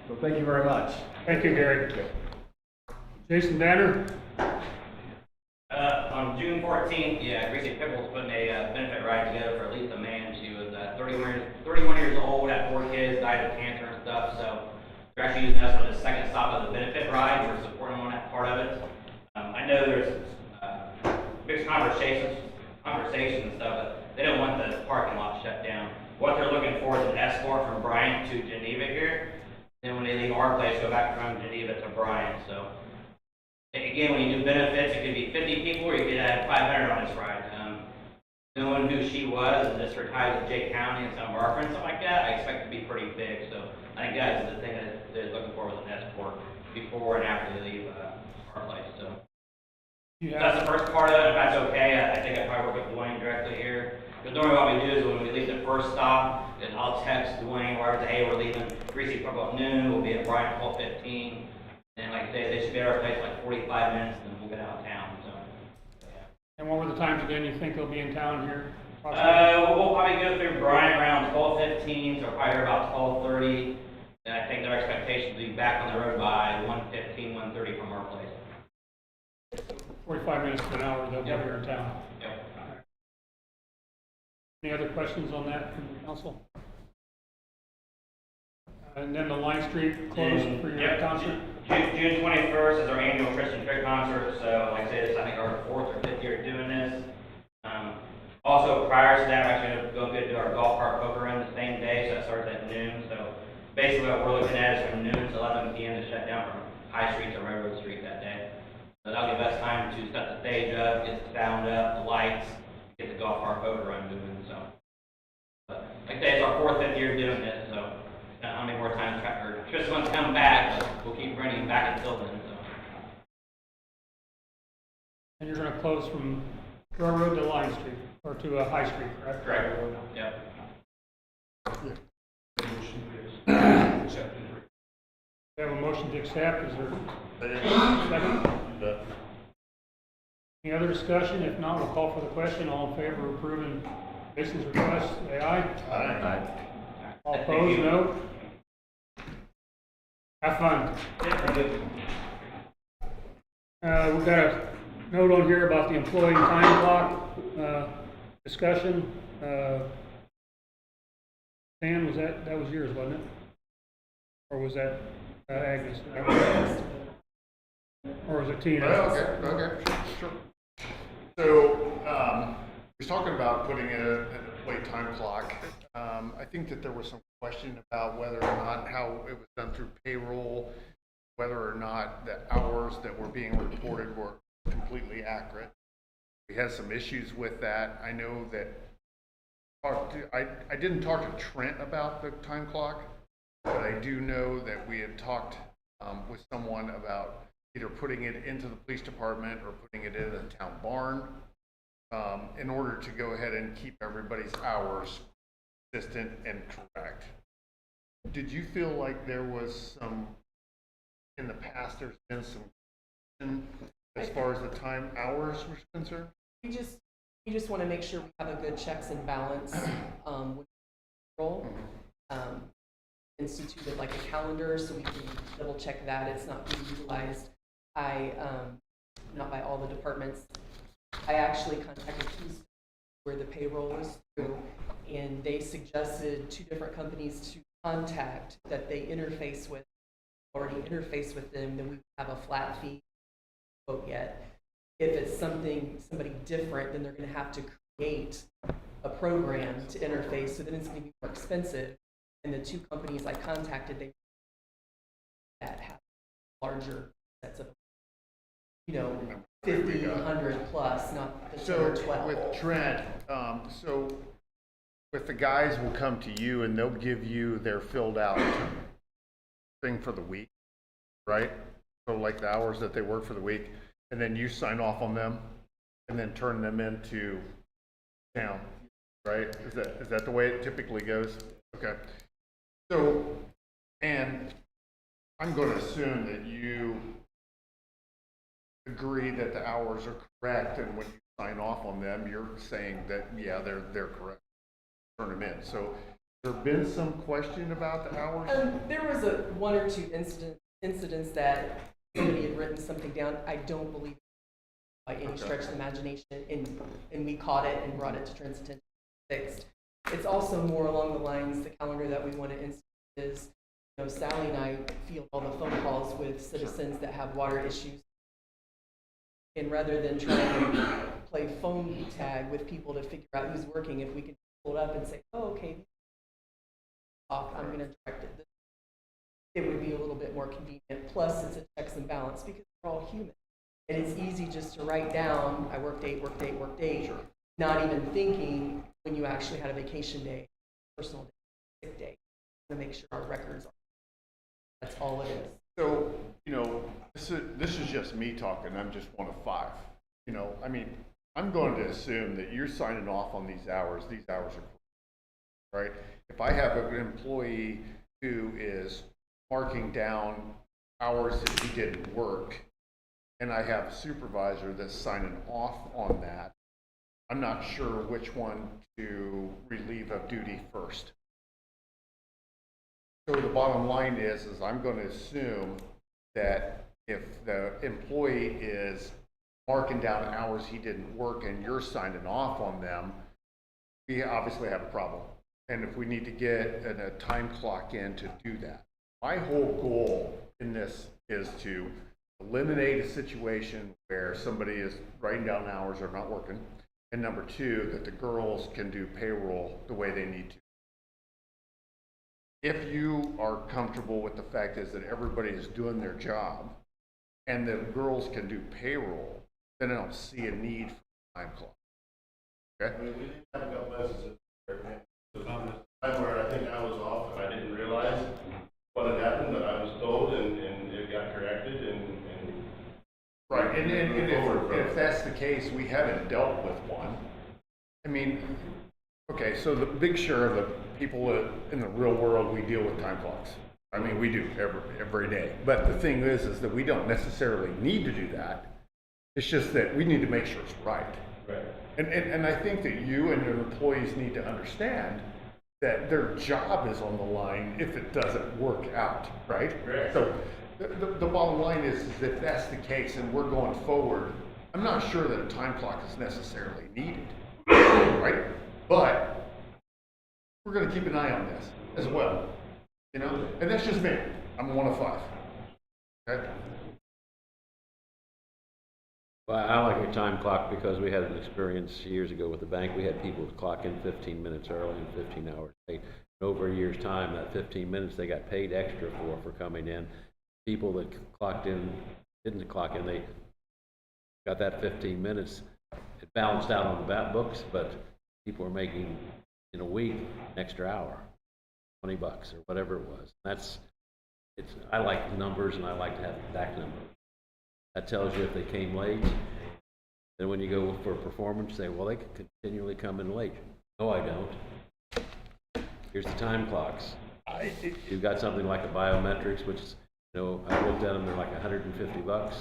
So thank you very much. Thank you, Gary. Jason Banner? On June 14th, 14th, yeah, Gracie Pickles putting a benefit ride together for at least a man. She was 31 years old, had 4 kids, died of cancer and stuff. So they're actually using us for the second stop of the benefit ride. We're supporting them on that part of it. I know there's mixed conversations and stuff, but they don't want the parking lot shut down. What they're looking for is an escort from Bryant to Geneva here. Then when they leave our place, go back from Geneva to Bryant. So again, when you do benefits, it could be 50 people, or you could have 500 on this ride. Knowing who she was and just her ties with Jake County and some of our friends, stuff like that, I expect it to be pretty big. So I think that is the thing that they're looking for with an escort before and after they leave our place. So that's the first part of it. If that's okay, I think I'd probably work with Dwayne directly here. Because normally what we do is when we leave the first stop, then I'll text Dwayne where I say, hey, we're leaving Greasy Purple at noon. We'll be at Bryant 12:15. And like I say, they should be at our place like 45 minutes, and then we'll get out of town. So. And what were the times again you think they'll be in town here? We'll probably go through Bryant around 12:15, so probably about 12:30. And I think their expectation is to be back on the road by 1:15, 1:30 from our place. 45 minutes to an hour, they'll be Yep. here in town. Yep. Any other questions on that from the council? And then the Line Street closed for your Yep. concert? June 21st is our annual Christian Trick concert. So like I said, it's I think our 4th or 5th year doing this. Also prior to that, we're actually going to go get to our golf cart poker run the same day, so that starts at noon. So basically what we're looking at is from noon to 11 p.m. to shut down from High Street to Railroad Street that day. So that'll be the best time to set the stage up, get the sound up, the lights, get the golf cart poker run moving. So, but like I say, it's our 4th, 5th year doing this, so how many more times Tristan wants to come back, but we'll keep running back until then. So. And you're going to close from Railroad to Line Street, or to High Street, correct? Correct. Yep. We have a motion to accept. Is there a second? Any other discussion? If not, we'll call for the question. All in favor of approving Jason's request, say aye. Aye. All opposed, no. Have fun. We've got a note on here about the employee time clock discussion. Stan, that was yours, wasn't it? Or was that Agnes? Or was it Tina? Okay, sure. So, we're talking about putting an employee time clock. I think that there was some question about whether or not how it was done through payroll, whether or not the hours that were being reported were completely accurate. We had some issues with that. I know that I didn't talk to Trent about the time clock, but I do know that we had talked with someone about either putting it into the police department or putting it in the town barn in order to go ahead and keep everybody's hours consistent and correct. Did you feel like there was some, in the past, there's been some as far as the time hours were concerned? We just want to make sure we have a good checks and balance with role. Instituted like a calendar so we can double check that it's not being utilized not by all the departments. I actually contacted Houston where the payroll is through, and they suggested 2 different companies to contact that they already interface with them, then we have a flat fee quote yet. If it's somebody different, then they're going to have to create a program to interface, so then it's going to be more expensive. And the 2 companies I contacted, they that have larger sets of, 50, 100 plus, not the 10 or 12. With Trent, so with the guys will come to you and they'll give you their filled out thing for the week, right? So like the hours that they work for the week, and then you sign off on them and then turn them into town, right? Is that the way it typically goes? Okay. So, and I'm going to assume that you agree that the hours are correct, and when you sign off on them, you're saying that, yeah, they're correct. Turn them in. So, has there been some question about the hours? There was 1 or 2 incidents that somebody had written something down. I don't believe by any stretch of the imagination, and we caught it and brought it to Trent's attention, fixed. It's also more along the lines, the calendar that we want to institute is, Sally and I field all the phone calls with citizens that have water issues. And rather than trying to play phone tag with people to figure out who's working, if we could pull it up and say, oh, okay, I'm going to direct it. It would be a little bit more convenient. Plus, it's a checks and balance because we're all human. And it's easy just to write down, I worked 8, worked 8, worked 8, not even thinking when you actually had a vacation day, personal day, sick day, to make sure our records are. That's all it is. So, this is just me talking, I'm just one of 5. I'm going to assume that you're signing off on these hours are, right? If I have an employee who is marking down hours that he didn't work, and I have a supervisor that's signing off on that, I'm not sure which one to relieve of duty first. So the bottom line is I'm going to assume that if the employee is marking down hours he didn't work and you're signing off on them, we obviously have a problem. And if we need to get a time clock in to do that. My whole goal in this is to eliminate a situation where somebody is writing down hours or not working. And number 2, that the girls can do payroll the way they need to. If you are comfortable with the fact is that everybody is doing their job and the girls can do payroll, then I don't see a need for a time clock. Okay? I mean, we didn't have a couple instances where I think I was off and I didn't realize what had happened, but I was told and it got corrected and Right, and if that's the case, we haven't dealt with one. I mean, okay, so the big share of the people in the real world, we deal with time clocks. I mean, we do every day. But the thing is that we don't necessarily need to do that. It's just that we need to make sure it's right. Right. And I think that you and your employees need to understand that their job is on the line if it doesn't work out, right? Correct. So the bottom line is that if that's the case and we're going forward, I'm not sure that a time clock is necessarily needed, right? But we're going to keep an eye on this as well, and that's just me. I'm one of 5. Okay? Well, I like your time clock because we had an experience years ago with the bank. We had people clock in 15 minutes early and 15 hours late. And over a year's time, that 15 minutes they got paid extra for coming in. People that didn't clock in, they got that 15 minutes. It balanced out on the books, but people were making in a week an extra hour, $20 or whatever it was. I like numbers and I like to have exact numbers. That tells you if they came late. Then when you go for performance, say, well, they could continually come in late. No, I don't. Here's the time clocks. You've got something like a biometrics, which is, I looked at them, they're like $150.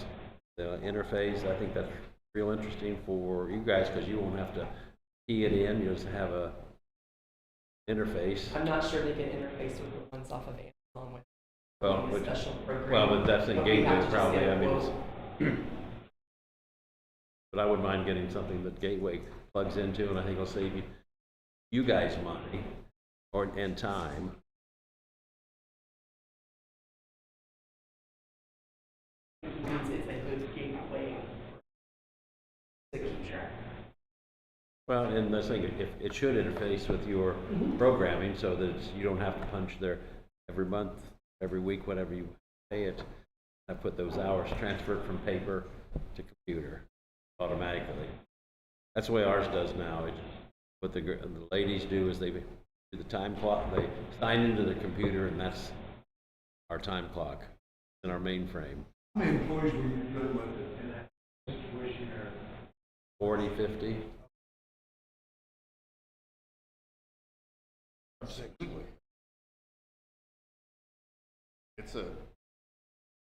The interface, I think that's real interesting for you guys because you won't have to key it in. You just have a interface. I'm not sure they can interface with the ones off of Amazon with Well, special program. but that's in But we have Gateway to just probably. get a I mean, quote. but I wouldn't mind getting something that Gateway plugs into, and I think it'll save you guys money and time. It's a good gateway to keep track. Well, and the thing, if it should interface with your programming so that you don't have to punch there every month, every week, whatever you pay it. I put those hours transferred from paper to computer automatically. That's the way ours does now. What the ladies do is they do the time clock, they sign into the computer, and that's our time clock in our mainframe. How many employees were you dealing with in that situation there? 40, 50. Absolutely. It's a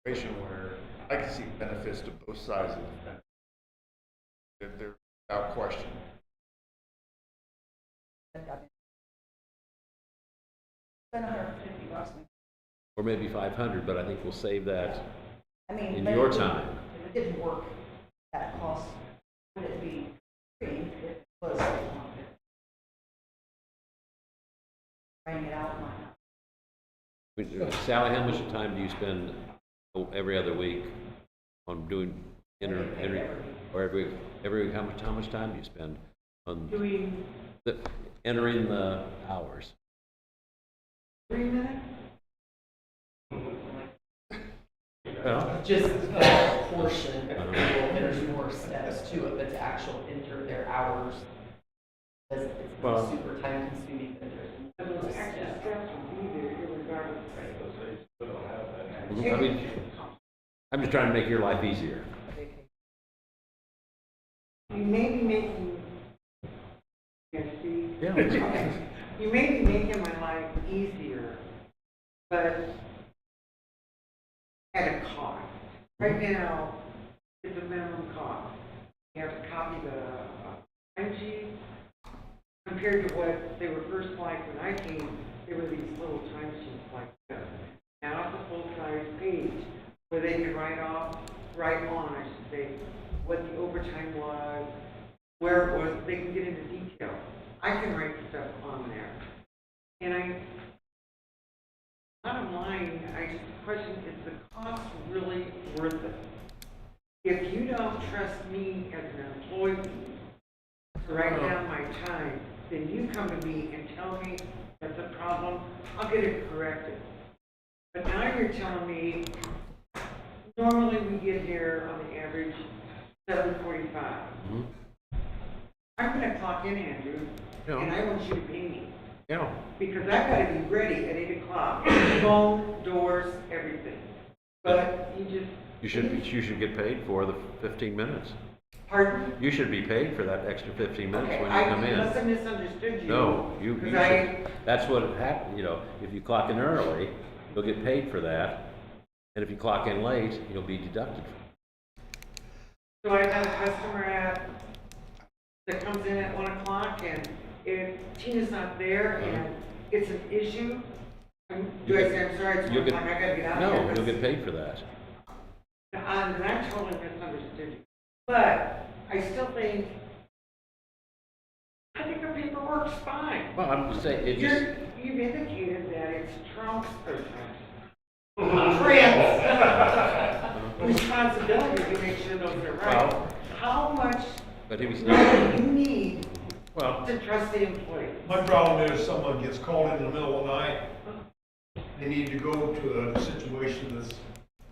situation where I can see benefits to both sides of the fence. They're without question. Spend $150. Or maybe 500, but I think we'll save that I mean, in but your if it- time. If it didn't work, that cost was writing it out in my house. Sally, how much time do you spend every other week on doing or every how much time do you spend on entering the hours? 3 minutes? Well, Just that portion, there's more steps to it, but to actually enter their hours, it's Well- not super time consuming, but But there's those more extra steps. steps will be there irregardless. I mean, I'm just trying to make your life easier. You may be making, yes, see? Yeah. You may be making my life easier, but at a cost. Right now, it's a minimum cost. You have to copy the time sheet. Compared to what they were first like when I came, they were these little time sheets like this. Now it's a full-size page where they can write on, I should say, what the overtime was, where it was, they can get into detail. I can write stuff on there. And bottom line, I just question, is the cost really worth it? If you don't trust me as an employee to write down my time, then you come to me and tell me that's a problem, I'll get it corrected. But now you're telling me, normally we get here on the average 7:45. Mm-hmm. I'm gonna clock in, Andrew, Yeah. and I want you to pay me. Yeah. Because I've got to be ready at 8 o'clock. Phone, doors, everything. But You should get paid for the 15 minutes. Pardon? You should be paid for that extra 15 minutes Okay, when you come I must have in. misunderstood you. No, you Because should. That's what happened, if you clock in early, you'll get paid for that. And if you clock in late, you'll be deducted. So I have a customer that comes in at 1 o'clock, and if Tina's not there and it's an issue, do I say, I'm sorry, it's 1 o'clock, I gotta get out of here? No, you'll get paid for that. And I totally misunderstood you. But I still think, I think the paperwork's fine. Well, I'm just saying, it just, You've indicated that it's Trump's responsibility to make sure those are right. Well- How much but he was do not, you need well, to trust the employee? My problem is someone gets called in the middle of the night, they need to go to a situation that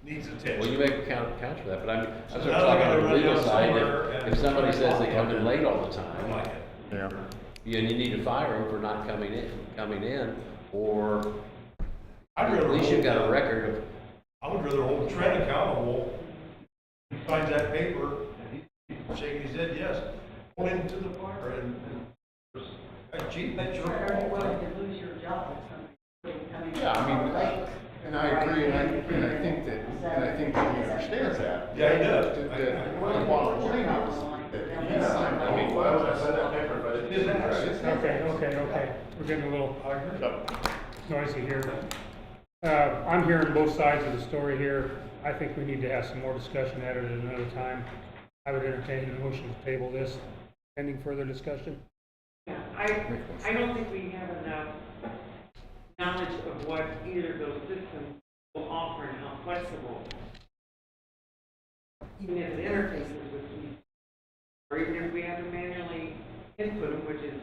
needs attention. well, you make a count for that, but I'm So sort of now talking they gotta on the run legal down side. somewhere If and- somebody says they come in late all the I time, like it. Yeah. and you need to fire them for not coming in, or I'd at rather least you've got a hold- record of, I would rather hold Trent accountable. He finds that paper and he's shaking his head, yes, hold him to the fire and chief, that's your Are you fault. willing to lose your job if somebody coming in? Yeah, I mean, late? and I agree, and I think that he understands that. Yeah, he does. The bottom line is that he's, I mean, Why would I sign that paper if I didn't? Okay. We're getting a little noisy here. I'm hearing both sides of the story here. I think we need to have some more discussion at it at another time. I would entertain a motion to table this, pending further discussion. Yeah, I don't think we have enough knowledge of what either of those systems will offer and how flexible. Even if it interfaces with each, or even if we have to manually input them, which is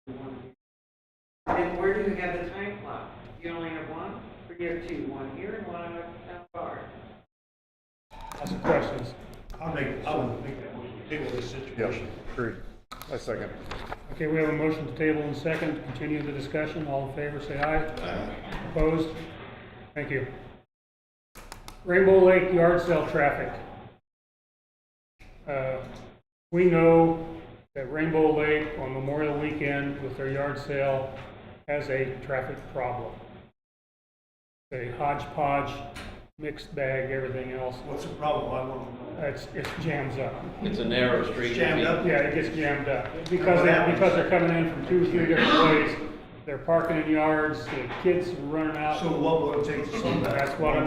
we want to do. Then where do you have the time clock? You only have one, or you have two, one here and one on the sound bar? Lots of questions. I would make that motion to table this situation. Agreed. A second. Okay, we have a motion to table and second. Continue the discussion. All in favor, say aye. Opposed? Thank you. Rainbow Lake yard sale traffic. We know that Rainbow Lake on Memorial Weekend with their yard sale has a traffic problem. A hodgepodge, mixed bag, everything else. What's the problem? I want to know. It jams up. it's a narrow street. It's jammed up? Yeah, it gets jammed up. Because they're coming in from 2 or 3 different ways. They're parking in yards, the kids are running out. So what will it take to solve that? That's what I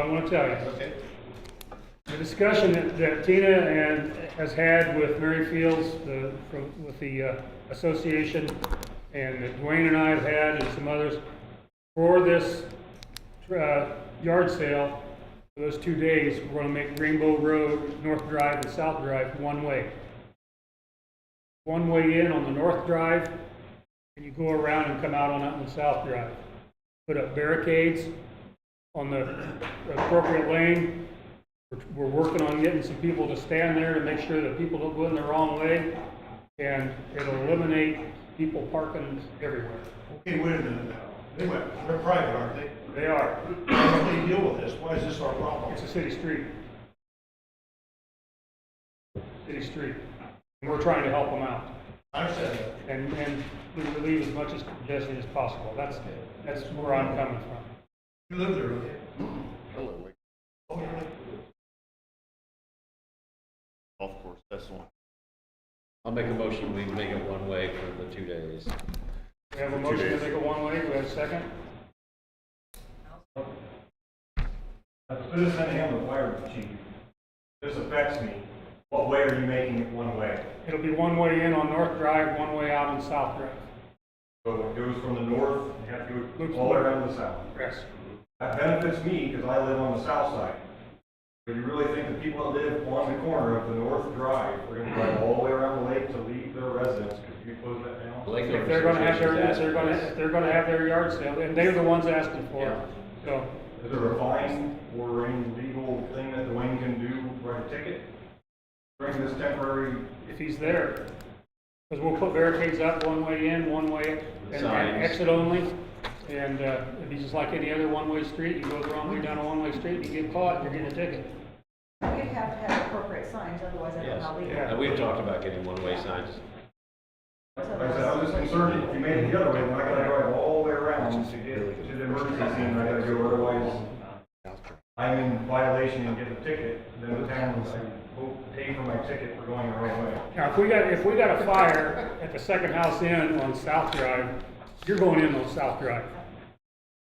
want to tell you. Okay. The discussion that Tina has had with Mary Fields, with the association, and that Dwayne and I have had, and some others, for this yard sale, for those 2 days, we're gonna make Rainbow Road, North Drive and South Drive one way. One way in on the North Drive, and you go around and come out on the South Drive. Put up barricades on the appropriate lane. We're working on getting some people to stand there to make sure that people don't go in the wrong way, and it'll eliminate people parking everywhere. Okay, wait a minute now. They're private, aren't they? They are. How do they deal with this? Why is this our problem? It's a city street. City street. And we're trying to help them out. I understand that. And we relieve as much as congestion as possible. That's where I'm coming from. You live there, don't you? Hello, Oh, yeah. golf course, that's the one. I'll make a motion, we make it one way for the 2 days. We have a motion to make it one way. Do we have a second? As a citizen and the fire chief, this affects me. What way are you making it one way? It'll be one way in on North Drive, one way out on South Drive. So it goes from the north, you have to go Loops all the way north. around the south. Yes. That benefits me because I live on the south side. But you really think the people that live on the corner of the North Drive are going to drive all the way around the lake to leave their residence because you close that down? If they're gonna have their yard sale, and they're the ones asking for it. So, Is there a fine or any legal thing that Dwayne can do, write a ticket? Bring this temporary, if he's there, because we'll put barricades up one way in, one way, and Signs. exit only. And, it'd be just like any other one-way street. You go the wrong way down a one-way street, you get caught, you're getting a ticket. We'd have to have appropriate signs, otherwise I don't know how legal. Yeah. And we've talked about getting one-way signs. like I said, I was just concerned if you made it the other way, then I gotta drive all the way around to get to the emergency scene, and I gotta go, otherwise I'm in violation and get a ticket, then the town will pay for my ticket for going the wrong way. Now, if we got a fire at the second house in on South Drive, you're going in on South Drive.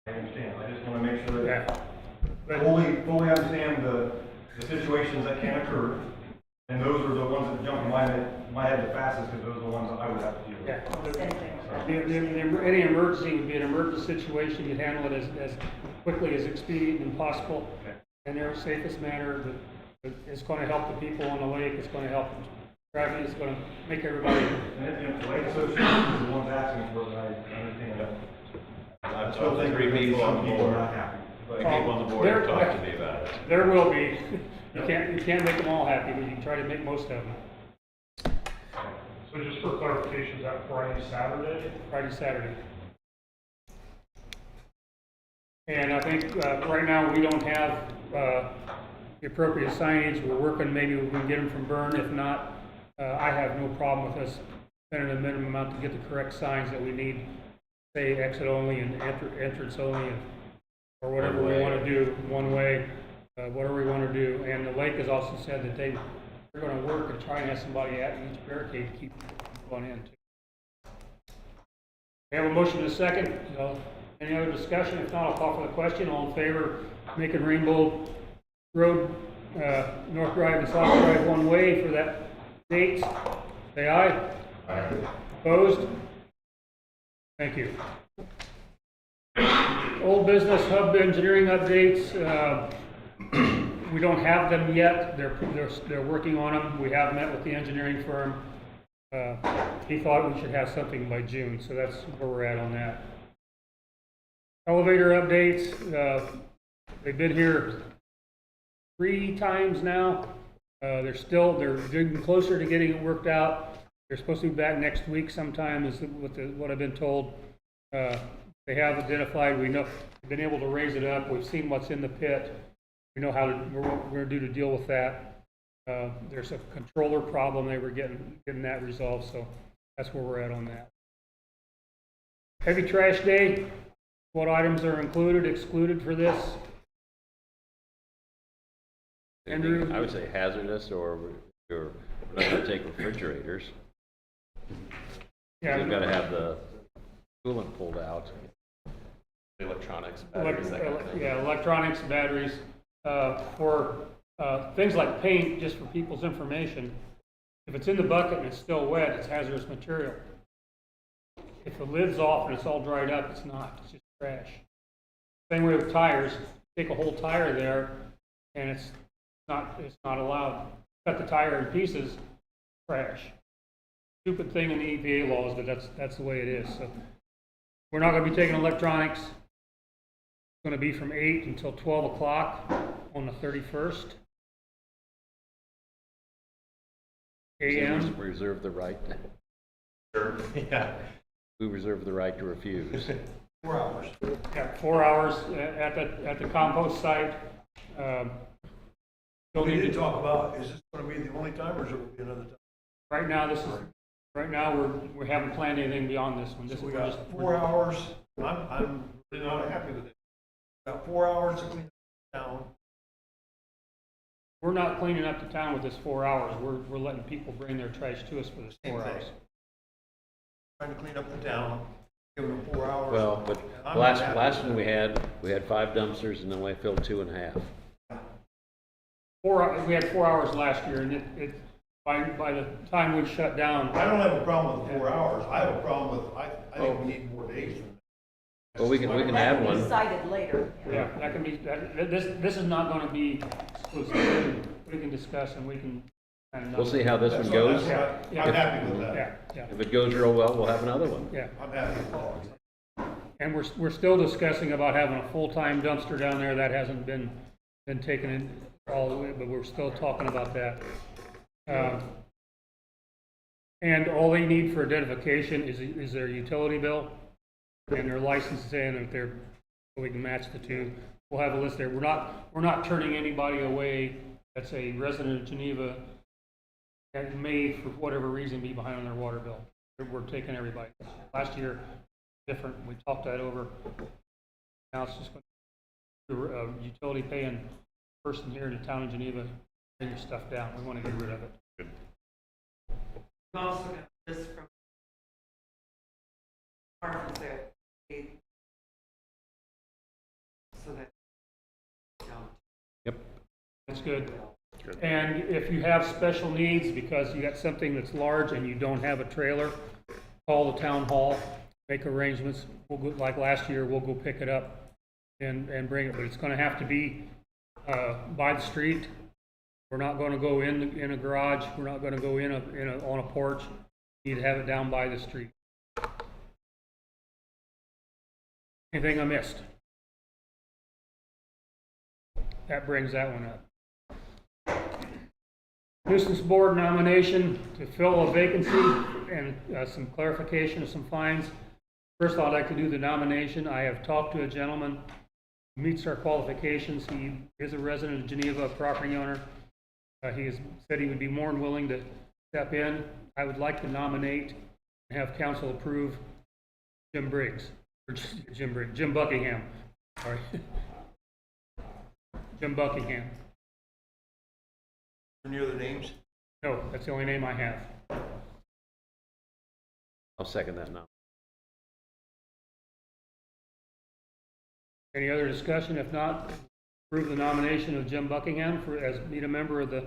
I understand, I just wanna make sure Yeah. that But fully understand the situations that can occur, and those are the ones that jump in my head the fastest, because those are the ones that I would have to deal with. yeah, Same thing. any emergency would be an emergency situation. You'd handle it as quickly as expedient and possible, in their safest manner. It's going to help the people on the lake. It's going to help traffic. It's going to make everybody. And if the lake association is the ones asking for it, I understand that. I've still talked to think 3 people on some the people are board. not happy. 3 people on the board have talked to me about it. There will be. You can't make them all happy, but you can try to make most of them. So just for clarification, is that Friday, Saturday? Friday, Saturday. And I think right now we don't have the appropriate signage. We're working, maybe we can get them from Byrne. If not, I have no problem with us spending a minimum amount to get the correct signs that we need, say exit only and entrance only, or whatever we want to do, one way, whatever we want to do. And the lake has also said that they're going to work and try and have somebody at each barricade to keep going in too. We have a motion and a second. Any other discussion? If not, I'll call for the question. All in favor, making Rainbow Road, North Drive and South Drive one way for that date, say aye. Aye. Opposed? Thank you. Old business hub engineering updates. We don't have them yet. They're working on them. We have met with the engineering firm. He thought we should have something by June, so that's where we're at on that. Elevator updates. They've been here 3 times now. They're getting closer to getting it worked out. They're supposed to be back next week sometime, is what I've been told. They have identified, we know, we've been able to raise it up. We've seen what's in the pit. We know what we're going to do to deal with that. There's a controller problem. They were getting that resolved, so that's where we're at on that. Heavy trash day. What items are included, excluded for this? Andrew? I would say hazardous, or we're not going to take refrigerators. Yeah. They've got to have the coolant pulled out. Electronics, batteries, that kind of thing. Yeah, electronics, batteries. For Things like paint, just for people's information, if it's in the bucket and it's still wet, it's hazardous material. If the lid's off and it's all dried up, it's not, it's just trash. Same way with tires, take a whole tire there and it's not allowed. Cut the tire in pieces, trash. Stupid thing in the EPA laws, but that's the way it is. So we're not gonna be taking electronics. It's gonna be from 8 until 12 o'clock on the 31st. AM. We reserve the right. Sure, yeah. We reserve the right to refuse. 4 hours. Yeah, 4 hours at the compost site. You'll We need did to- talk about, is this gonna be the only time or is it gonna be another time? Right now we haven't planned anything beyond this one. This So we we're got just- 4 hours, I'm really not happy with it. Got 4 hours to clean down. We're not cleaning up the town with this 4 hours. We're letting people bring their trash to us for this Same 4 thing. hours. Trying to clean up the town, giving them 4 hours. Well, but I'm last happy one with we had 5 dumpsters and then we filled 2.5. We had 4 hours last year, and by the time we shut down, I don't have a problem with 4 hours, I have a problem with, I think we need more days than that. Well, we can That add can be one. decided later. yeah, that can be, this is not going to be exclusive. We can discuss and we can. We'll see how this That's one what- goes. that's what Yeah. I'm happy with that. Yeah. If it goes real well, we'll have another one. Yeah. I'm happy with that. And we're still discussing about having a full-time dumpster down there. That hasn't been taken in all the way, but we're still talking about that. And all they need for identification is their utility bill and their license, and if they're, so we can match the two. We'll have a list there. We're not turning anybody away that's a resident of Geneva that may, for whatever reason, be behind on their water bill. We're taking everybody. Last year, different. We talked that over. Now it's just going to utility paying person here in the town of Geneva, bring your stuff down. We want to get rid of it. I'm also got this from Martha's that they, so that, Yep. That's good. And if you have special needs because you got something that's large and you don't have a trailer, call the town hall, make arrangements. We'll go, like last year, we'll go pick it up and bring it, but it's going to have to be by the street. We're not going to go in a garage. We're not going to go on a porch. You need to have it down by the street. Anything I missed? That brings that one up. Nuisance board nomination to fill a vacancy and some clarification of some fines. First, I'd like to do the nomination. I have talked to a gentleman who meets our qualifications. He is a resident of Geneva, a property owner. He has said he would be more than willing to step in. I would like to nominate and have council approve Jim Buckingham. Sorry. Jim Buckingham. Any other names? No, that's the only name I have. I'll second that now. Any other discussion? If not, approve the nomination of Jim Buckingham as a member of the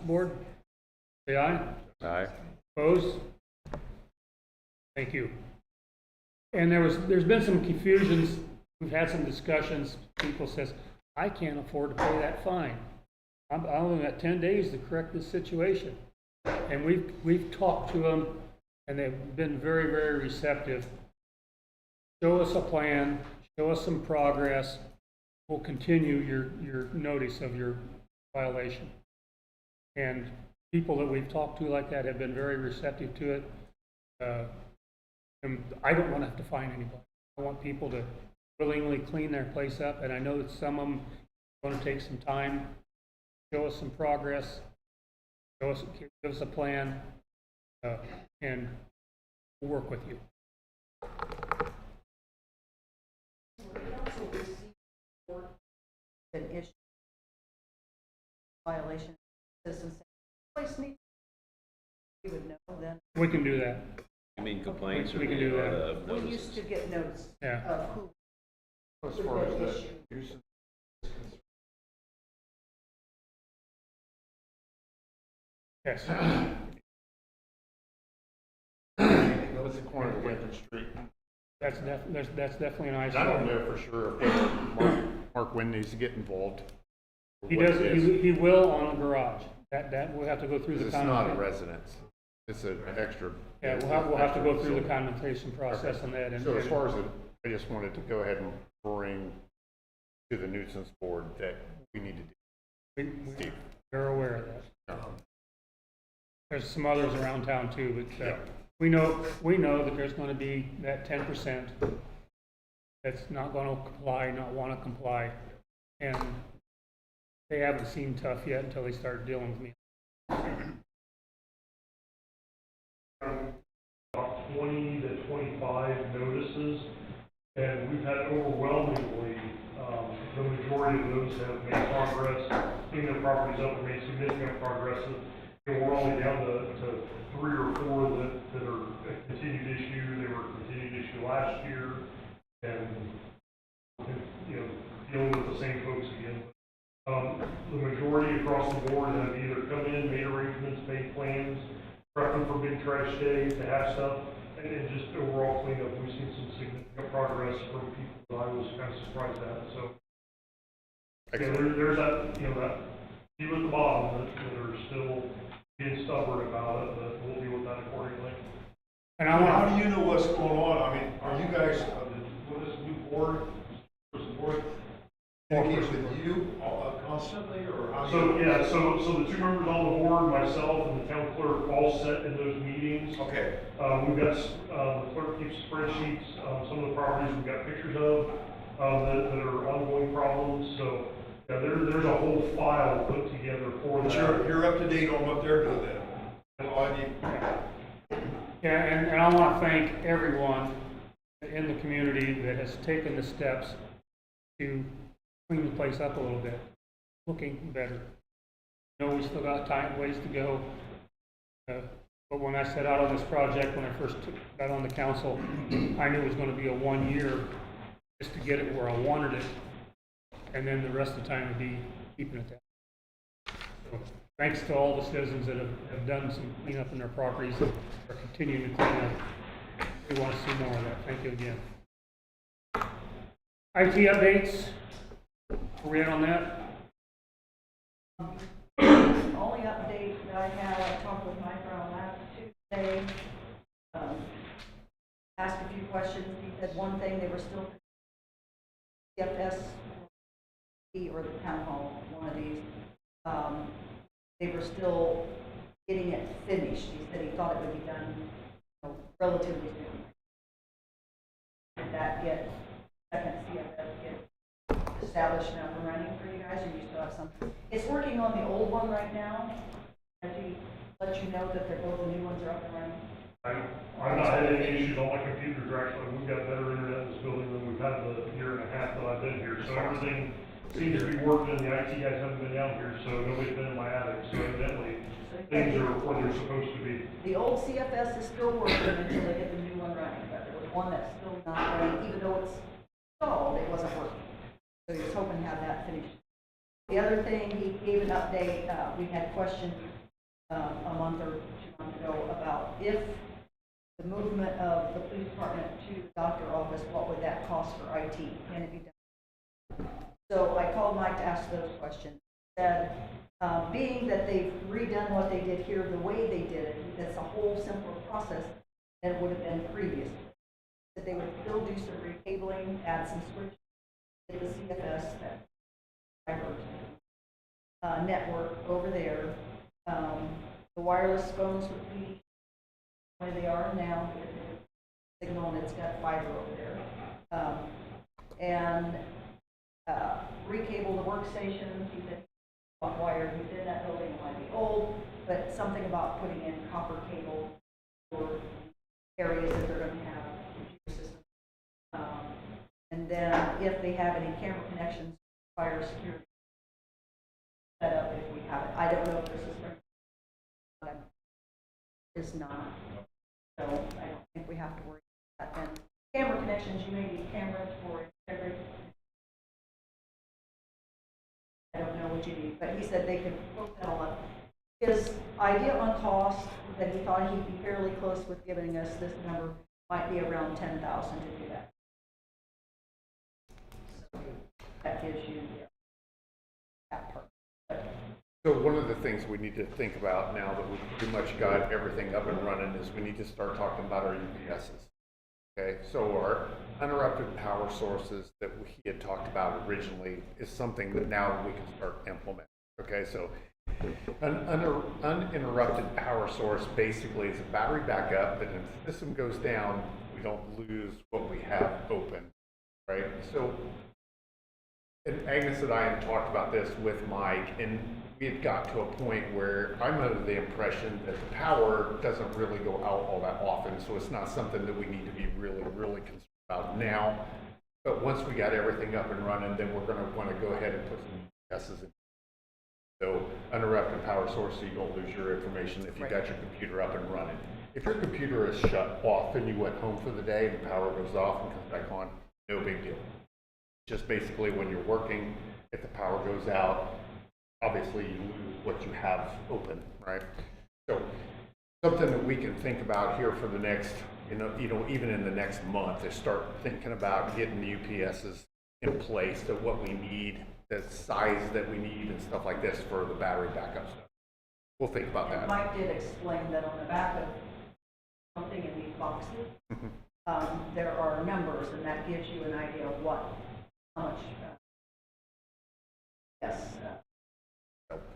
board. Say aye. Aye. Opposed? Thank you. And there's been some confusions. We've had some discussions. People says, I can't afford to pay that fine. I only got 10 days to correct this situation. And we've talked to them and they've been very, very receptive. Show us a plan, show us some progress. We'll continue your notice of your violation. And people that we've talked to like that have been very receptive to it. And I don't want to have to fine anybody. I want people to willingly clean their place up, and I know that some of them are going to take some time. Show us some progress. Give us a plan, and we'll work with you. An issue, violation, citizens, place me. We would know then. We can do that. You mean complaints or We can do that. We notices? used to get notice Yeah. of who As would far as been that issued. nuisance Yes. What's the corner of Lincoln Street? That's definitely an And eyesore. I don't know for sure whether Mark Wynn needs to get involved. or He what does, it is. he will on the garage. That, we'll have to go through the. It's not a condemnation. residence. It's an extra. Yeah, we'll have to go through the So- condemnation process Okay. on that. And So as far as I just wanted to go ahead and bring to the nuisance board that we need to do. we're aware of that. There's some others around town too, but Yeah. we know that there's gonna be that 10% that's not gonna comply, not wanna comply. And they haven't seen tough yet until they start dealing with me. About 20 to 25 notices, and we've had overwhelmingly, the majority of those have made progress, cleaned their properties up and made significant progress. And we're only down to 3 or 4 that are a continued issue. They were a continued issue last year, and, you know, dealing with the same folks again. The majority across the board have either come in, made arrangements, made plans, prepping for big trash days, to have stuff, and just overall cleanup. We've seen some significant progress from people that I was kind of surprised at, so. Yeah, there's that, you know, that few at the bottom that are still being stubborn about it, but we'll deal with that accordingly. And I want. How do you know what's going on? I mean, are you guys, what is the new board, person board, communicating with you constantly, or how? So, yeah, so the 2 members on the board, myself and the town clerk, all sit in those meetings. Okay. We've got, the clerk keeps spreadsheets, some of the properties we've got pictures of, that are ongoing problems, so, yeah, there's a whole file put together for But that. you're up to date on what they're doing then? That's all I need. Yeah, and I want to thank everyone in the community that has taken the steps to clean the place up a little bit, looking better. I know we still got ways to go. But when I set out on this project, when I first got on the council, I knew it was going to be a 1 year just to get it where I wanted it. And then the rest of the time would be keeping it there. So, thanks to all the citizens that have done some cleanup in their properties and are continuing to clean up. We want to see more of that. Thank you again. IT updates. Where we at on that? The only update that I have, I talked with Mike around last Tuesday, asked a few questions. He said one thing, they were still CFS or the town hall, one of these. They were still getting it finished. He said he thought it would be done, you know, relatively soon. Did that get second CFS get established and up and running for you guys, or you still have something? It's working on the old one right now. Has he let you know that they're both the new ones are up and running? I've not had any issues on my computers, actually. We've got better internet in this building than we've had the year and a half that I've been here. So everything seems to be working, and the IT guys haven't been down here, so nobody's been in my attic. So evidently, things are where they're supposed to be. The old CFS is still working until they get the new one running, but there was one that's still not running, even though it's installed, it wasn't working. So he was hoping to have that finished. The other thing, he gave an update, we had questions a month or 2 months ago about if the movement of the police department to the doctor office, what would that cost for IT? Can it be done? So I called Mike to ask those questions. He said, being that they've redone what they did here the way they did it, it's a whole simpler process than it would have been previously. That they would still do some recabling, add some switch to the CFS, that fiber network over there. The wireless phones would be where they are now, signal, and it's got fiber over there. And recable the workstations. He said what wire within that building might be old, but something about putting in copper cable for areas that they're going to have computer systems. And then if they have any camera connections, fire security set up if we have it. I don't know if this is from, it's not. So I don't think we have to worry about that then. Camera connections, you may need cameras for every. I don't know what you need, but he said they could hook that all up His idea on cost, that he thought he'd be fairly close with giving us this number, might be around 10,000 to do that. So that gives you that part. But So one of the things we need to think about now that we've pretty much got everything up and running is we need to start talking about our UPSs. Okay, so our uninterrupted power sources that he had talked about originally is something that now we can start implementing. Okay, so an uninterrupted power source basically is a battery backup that if the system goes down, we don't lose what we have open, right? So, and Agnes and I had talked about this with Mike, and we had got to a point where I'm under the impression that the power doesn't really go out all that often, so it's not something that we need to be really concerned about now. But once we got everything up and running, then we're going to want to go ahead and put some S's in. So uninterrupted power source, so you don't lose your information if you got your computer up and running. If your computer is shut off and you went home for the day and the power goes off and comes back on, no big deal. Just basically when you're working, if the power goes out, obviously you lose what you have open, right? So something that we can think about here for the next, even in the next month, is start thinking about getting the UPSs in place, to what we need, the size that we need and stuff like this for the battery backup stuff. We'll think about that. Mike did explain that on the back of something in these boxes, there are numbers, and that gives you an idea of how much,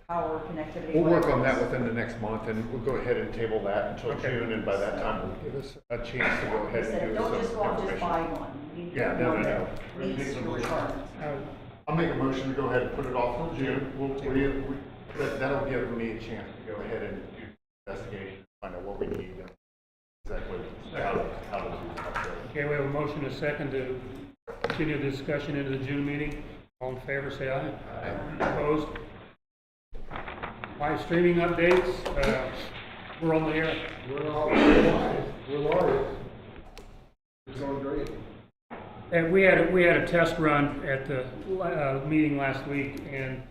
power connectivity. We'll work on whatever that it is. within the next month, and we'll go ahead and table that until June, and by that time, we'll give us a chance to go He ahead and said, do don't just some go out and just buy information. one. You need Yeah, one no. that meets your requirements. I'll make a motion to go ahead and put it off till June. That'll give me a chance to go ahead and do investigation, find out what we need, and exactly how to do that. Okay, we have a motion, a second, to continue the discussion into the June meeting. All in favor, say aye. Aye. Opposed? Live streaming updates, we're on the air. We're live. It's going great. And we had a test run at the meeting last week, and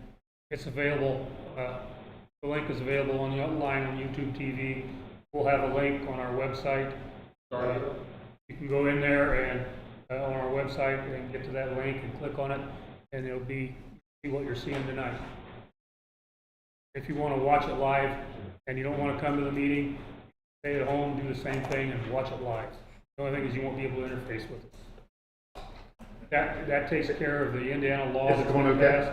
it's available. The link is available online on YouTube TV. We'll have a link on our website. You can go in there and on our website and get to that link and click on it, and it'll be what you're seeing tonight. If you want to watch it live and you don't want to come to the meeting, stay at home, do the same thing, and watch it live. The only thing is you won't be able to interface with it. That takes care of the Indiana law. Is it going okay?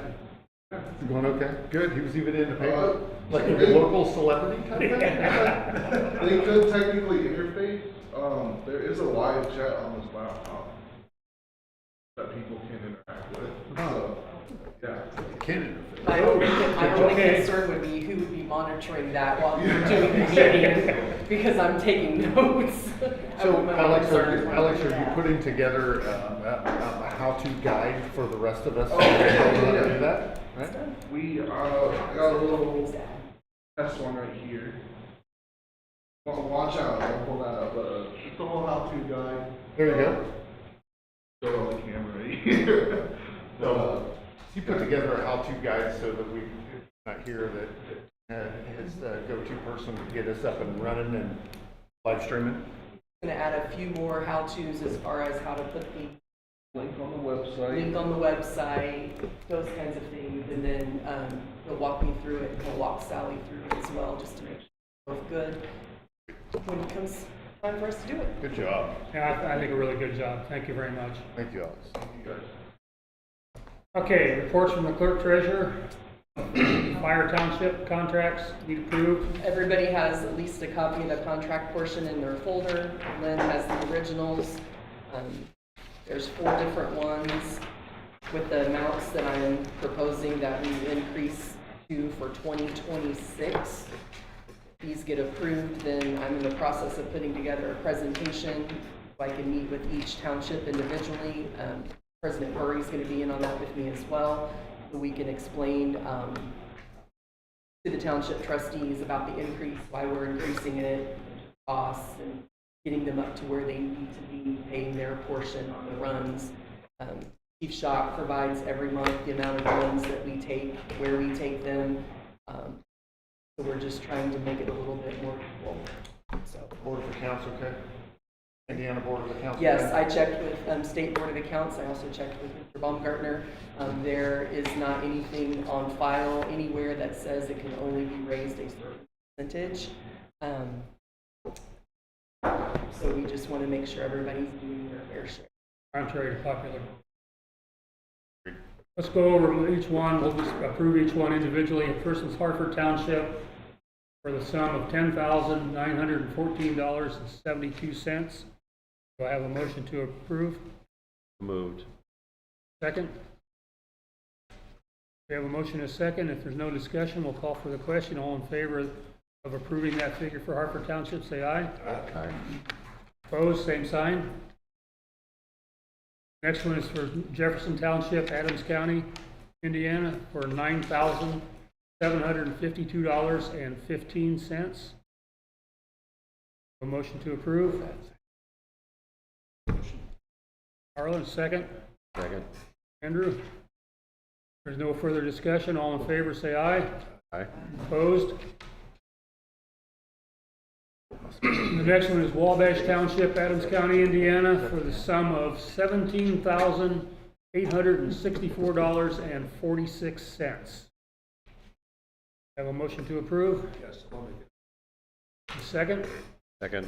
Is it going okay? Good. He was even in the paper, like a local celebrity type thing. They could technically interface. There is a live chat on this laptop that people can interact with. So, yeah. Can interface. My only Okay. concern would be who would be monitoring that while you're doing the meeting, because I'm taking notes. So, Alex, are you putting together a how-to guide for the rest of us? Yeah. Do that, right? We got a little test one right here. Well, watch out, I'll pull that up. It's a little how-to guide. There you go. Go on the camera right here. So, you put together a how-to guide so that we not hear that his go-to person to get us up and running and live streaming. Going to add a few more how-tos as far as how to put the Link on the website. link on the website, those kinds of things, and then he'll walk me through it, and he'll walk Sally through it as well, just to make sure we're both good when it comes time for us to do it. Good job. Yeah, I think a really good job. Thank you very much. Thank you, Alex. Thank you guys. Okay, reports from the clerk treasurer. Fire township contracts need approved. Everybody has at least a copy of the contract portion in their folder. Lynn has the originals. There's 4 different ones with the amounts that I'm proposing that we increase to for 2026. These get approved, then I'm in the process of putting together a presentation so I can meet with each township individually. President Murray's going to be in on that with me as well, so we can explain to the township trustees about the increase, why we're increasing it, costs, and getting them up to where they need to be, paying their portion on the runs. Chief Shock provides every month the amount of runs that we take, where we take them. So we're just trying to make it a little bit more equal, so. Board of Accounts, okay? Indiana Board of Accounts. Yes, okay? I checked with State Board of Accounts. I also checked with Mr. Baumgartner. There is not anything on file anywhere that says it can only be raised a certain percentage. So we just want to make sure everybody's doing their fair share. Contrary to popular. Let's go over each one. We'll just approve each one individually. First is Hartford Township for the sum of $10,914.72. Do I have a motion to approve? Moved. Second? We have a motion and a second. If there's no discussion, we'll call for the question. All in favor of approving that figure for Hartford Township, say aye. Aye. Opposed, same sign. Next one is for Jefferson Township, Adams County, Indiana, for $9,752.15. A motion to approve. Harlan, second. Second. Andrew? There's no further discussion. All in favor, say aye. Aye. Opposed? The next one is Wabash Township, Adams County, Indiana, for the sum of $17,864.46. Have a motion to approve? Yes, I'll make it. Second? Second.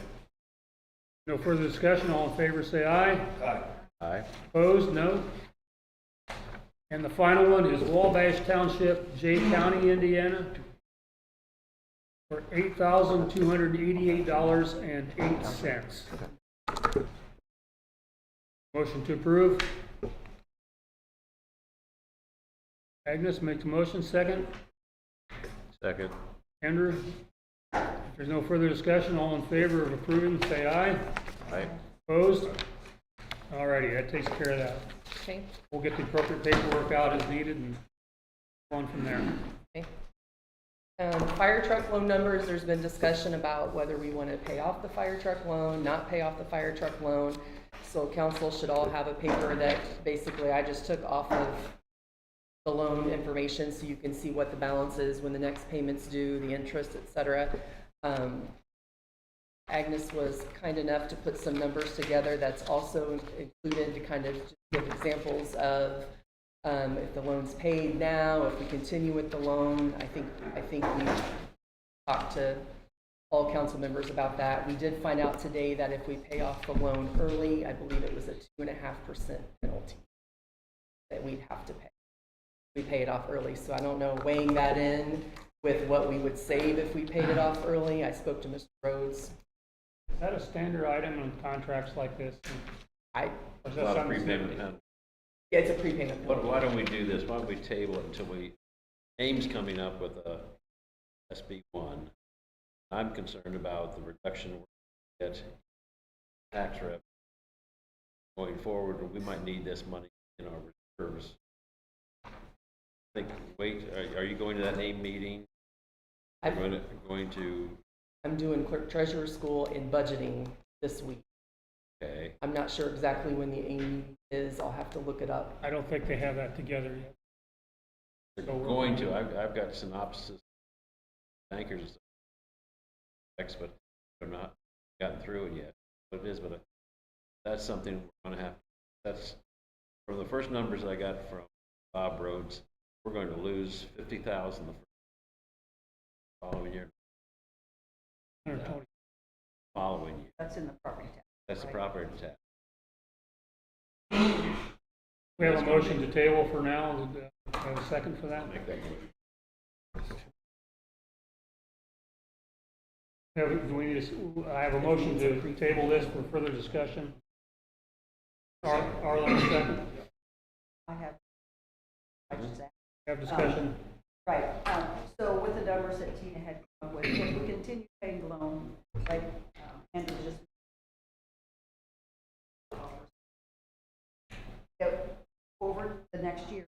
No further discussion. All in favor, say aye. Aye. Aye. Opposed? No. And the final one is Wabash Township, Jay County, Indiana, for $8,288.08. Motion to approve. Agnes makes a motion, second. Second. Andrew? If there's no further discussion, all in favor of approving, say aye. Aye. Opposed? Alrighty, that takes care of that. Okay. We'll get the appropriate paperwork out as needed and go on from there. Okay. Fire truck loan numbers, there's been discussion about whether we want to pay off the fire truck loan, not pay off the fire truck loan. So council should all have a paper that basically I just took off of the loan information so you can see what the balance is, when the next payment's due, the interest, etc. Agnes was kind enough to put some numbers together that's also included to kind of just give examples of if the loan's paid now, if we continue with the loan. I think we talked to all council members about that. We did find out today that if we pay off the loan early, I believe it was a 2.5% penalty that we'd have to pay. We pay it off early, so I don't know, weighing that in with what we would save if we paid it off early. I spoke to Mr. Rhodes. Is that a standard item in contracts like this? Or is A that lot of something prepayment different? penalty. Yeah, it's a prepayment penalty. Why don't we do this? Why don't we table it until AIM's coming up with a SB1. I'm concerned about the reduction we're going to get tax revenue going forward. We might need this money in our reserves. I think, are you going to that AIM meeting? I'm doing clerk treasurer school in budgeting this week. Okay. I'm not sure exactly when the AIM meeting is. I'll have to look it up. I don't think they have that together yet. They're going to. I've got synopsis, bankers, but they're not gotten through it yet. What it is, but that's something we're going to have. That's from the first numbers I got from Bob Rhodes. We're going to lose $50,000 the following year. 120. Following year. That's in the property tax. That's the right? property tax. We have a motion to table for now. Do I have a second for that? I'll make that motion. Do we need I have a motion to table this for further discussion. Arlen, second. I just asked. Have discussion. Right, so with the numbers that Tina had come up with, if we continue paying the loan, like, Andrew just. Over the next year,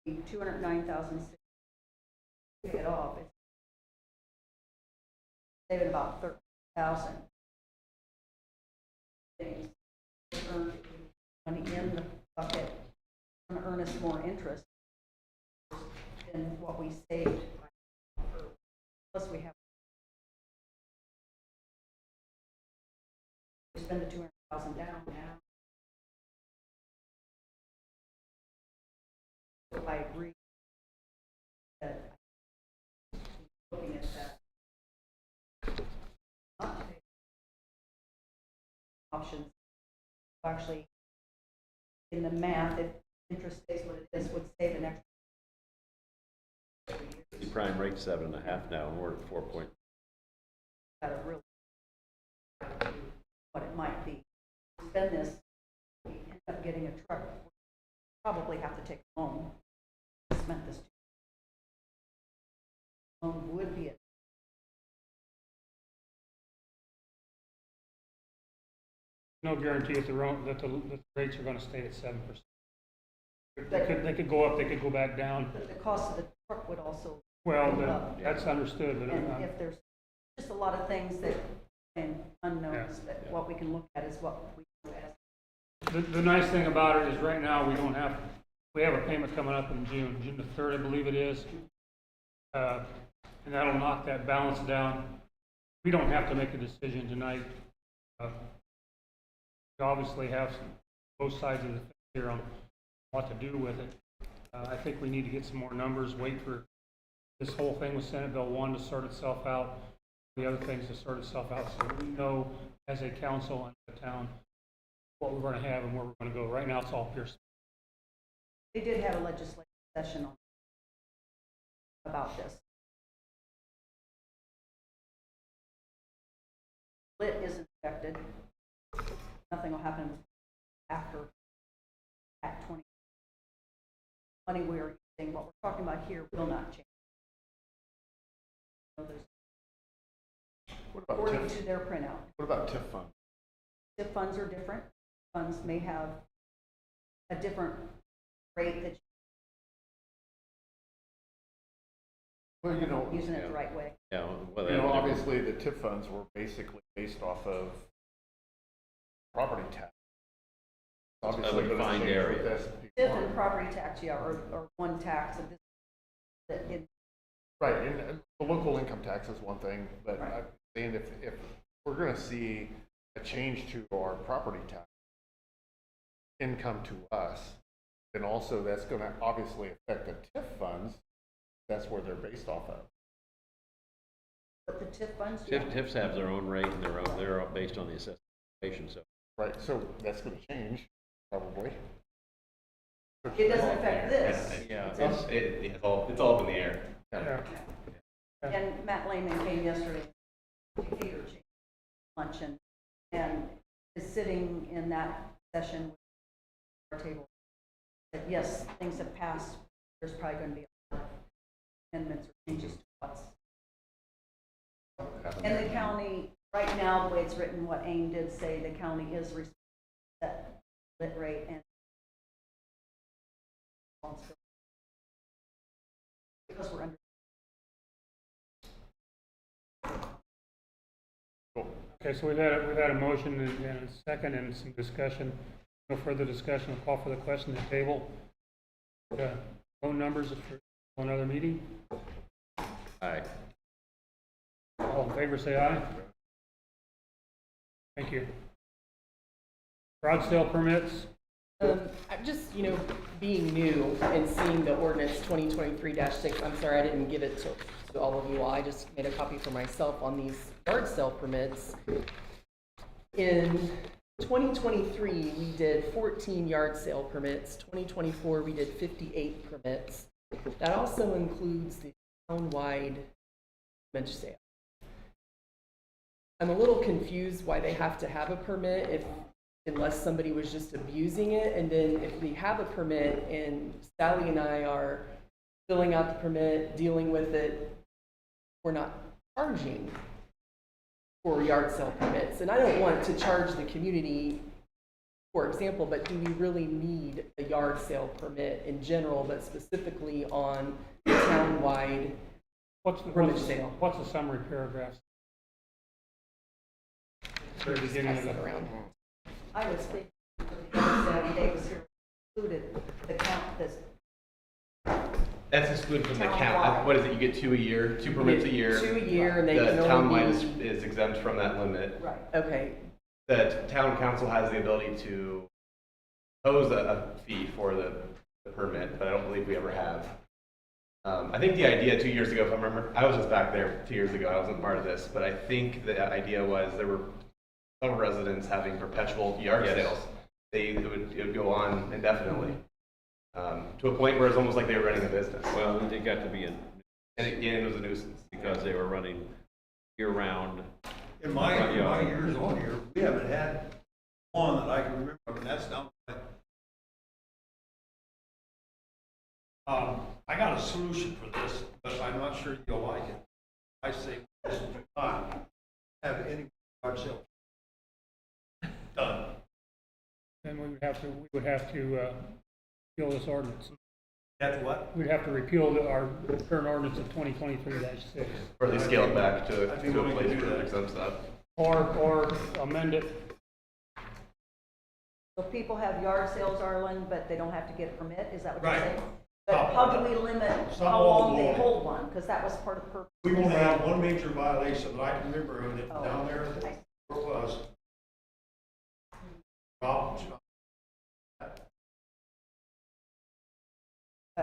be 209,000. Pay it off, it's saving about 30,000. Things, earn money in the bucket, going to earn us more interest than what we saved. Plus we have. We spend the 200,000 down now. So I agree that looking at that. Not to take options. Actually, in the math, if interest stays what it is, would save an extra. The prime rate's 7.5 now, and we're at 4 point. Got to really what it might be. Spend this, we end up getting a truck. Probably have to take a loan. Spent this. Loan would be it. No guarantee that that the rates are gonna stay at 7%. They could go up, they could go back down. But the cost of the truck would also. Well, go up. that's understood, but And if there's just a lot of things that, and unknowns, Yeah. that what we can look at is what we do as. the nice thing about it is right now, we have a payment coming up in June the 3rd, I believe it is. And that'll knock that balance down. We don't have to make a decision tonight. We obviously have both sides of the fence here on what to do with it. I think we need to get some more numbers, wait for this whole thing with Senate Bill 1 to sort itself out, the other things to sort itself out, so we know as a council and the town what we're going to have and where we're going to go. Right now, it's all pure. They did have a legislative session on about this. Lit isn't affected. Nothing will happen after Act 20. Money we're using, what we're talking about here will not change. So What about according TIF? to their printout. What about TIF funds? TIF funds are different. Funds may have a different rate that Well, you know, you're using it the right way. Yeah, well, you know, obviously the TIF funds were basically based off of property tax. Obviously, a gonna defined change area. with SB TIF one. and property tax, yeah, or one tax of this, that in. Right, and the local income tax is one thing, but Right. I'm saying if we're gonna see a change to our property tax income to us, then also that's gonna obviously affect the TIF funds. That's where they're based off of. But the TIF funds, yeah. TIFs have their own rate and they're all based on the assessment, so. Right, so that's gonna change, probably. It doesn't affect this. Yeah, it's all up in the air. Yeah. And Matt Lehman came yesterday, Decatur luncheon, and is sitting in that session with our table. Said, yes, things have passed. There's probably going to be a lot of amendments or changes to what's. And the county, right now, the way it's written, what AIM did say, the county is responsible for that lit rate and responsibility. Because we're under. Okay, so we've had a motion and a second and some discussion. No further discussion. I'll call for the question at the table. Phone numbers for another meeting. Aye. All in favor, say aye. Thank you. Garage sale permits. I'm just, being new and seeing the ordinance 2023-6, I'm sorry I didn't give it to all of you all. I just made a copy for myself on these yard sale permits. In 2023, we did 14 yard sale permits. 2024, we did 58 permits. That also includes the town-wide bench sale. I'm a little confused why they have to have a permit unless somebody was just abusing it. And then if we have a permit and Sally and I are filling out the permit, dealing with it, we're not charging for yard sale permits. And I don't want to charge the community, for example, but do we really need a yard sale permit in general, but specifically on the town-wide rummage sale? What's the summary paragraph? Very beginning Pass of that the around. I was thinking, the other Saturday was here, included the count, this. That's excluded from the Townwide. count. What is it? You get 2 a year, 2 permits a year. 2 a year, and they The can townwide only is, be, is exempt from that limit. Right. okay, The town council has the ability to impose a fee for the permit, but I don't believe we ever have. I think the idea 2 years ago, if I remember, I was just back there 2 years ago, I wasn't part of this, but I think the idea was there were some residents having perpetual yard sales. It would go on indefinitely, to a point where it's almost like they were running a business. Well, they got to be in, And it was a nuisance. because they were running year-round. In my years on here, we haven't had one that I can remember, and that's down. I got a solution for this, but I'm not sure you'll like it. I say, this do not have any garage sale. Done. Then we would have to repeal this ordinance. That's what? We'd have to repeal our current ordinance of 2023-6. Or they scale it back to I'd be a willing to place do where that. it exempts that. Or amend it. So people have yard sales, Arlen, but they don't have to get a permit, is that what you're Right. saying? But how do we limit Stop how all long they along. hold one? Because that was part of the purpose. We only have one major violation that I can remember of it Oh. down there, where it was. Problems. But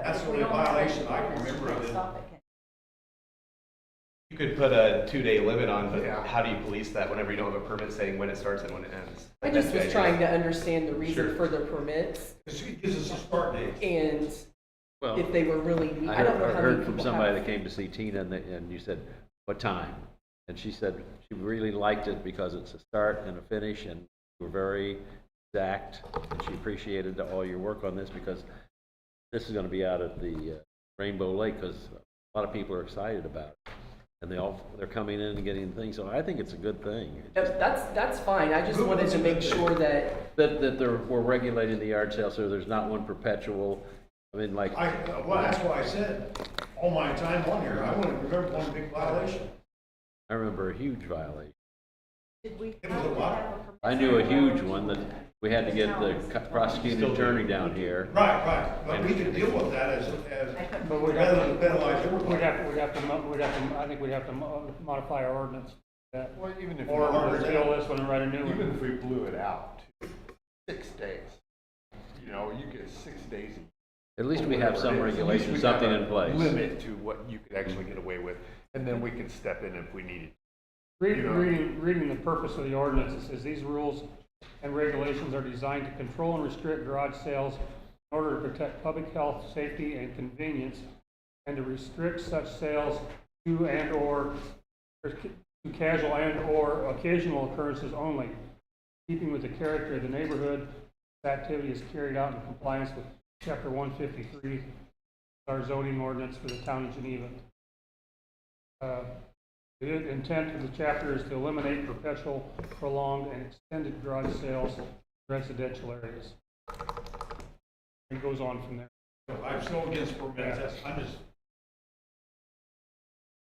That's if the we only don't have violation I any can remember ordinance, of it. stop it, can You could put a 2-day limit on, but Yeah. how do you police that whenever you don't have a permit saying when it starts and when it ends? I That's just the was idea. trying to understand the reason Sure. for the permits, It gives us a start date. and Well, if they were really, I don't know I how many heard from people somebody have. that came to see Tina, and you said, what time? And she said she really liked it because it's a start and a finish, and you were very exact, and she appreciated all your work on this, because this is gonna be out at the Rainbow Lake, because a lot of people are excited about it. And they're coming in and getting things, so I think it's a good thing. That's fine, I just wanted to make sure that, That we're regulating the yard sale, so there's not one perpetual, I mean, like. Well, that's why I said, all my time on here, I wouldn't remember one big violation. I remember a huge violation. Did we It was have a to lot. have a permit? I knew a huge one that we had to get the prosecuting attorney down here. Right, but we could deal with that as, But we'd rather have than to, penalize everybody. I think we'd have to modify our ordinance. That. Well, even if, Or Or- repeal this one and write a new even one. if we blew it out to 6 days, you know, you get 6 days. At least we have some Whatever it is. At least regulation, we something have in a place. Limit to what you could actually get away with, and then we can step in if we need it. Reading the purpose of the ordinance, it says these rules and regulations are designed to control and restrict garage sales in order to protect public health, safety, and convenience, and to restrict such sales to and/or to casual and/or occasional occurrences only, keeping with the character of the neighborhood. This activity is carried out in compliance with Chapter 153, our zoning ordinance for the town of Geneva. The intent of the chapter is to eliminate perpetual, prolonged, and extended garage sales in residential areas. It goes on from there. I'm still against permits, I'm just,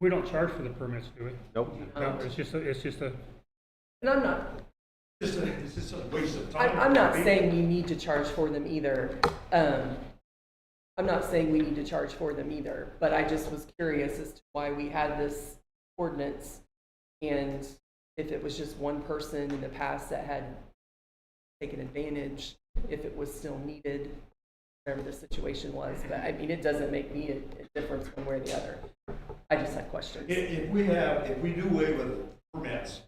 We don't charge for the permits, do we? Nope. No, it's just a, and I'm not, it's just a waste of time. I'm not saying you need to charge for them either. I'm not saying we need to charge for them either, but I just was curious as to why we had this ordinance, and if it was just one person in the past that had taken advantage, if it was still needed, whatever the situation was. But I mean, it doesn't make me a difference one way or the other. I just had questions. If we do away with permits,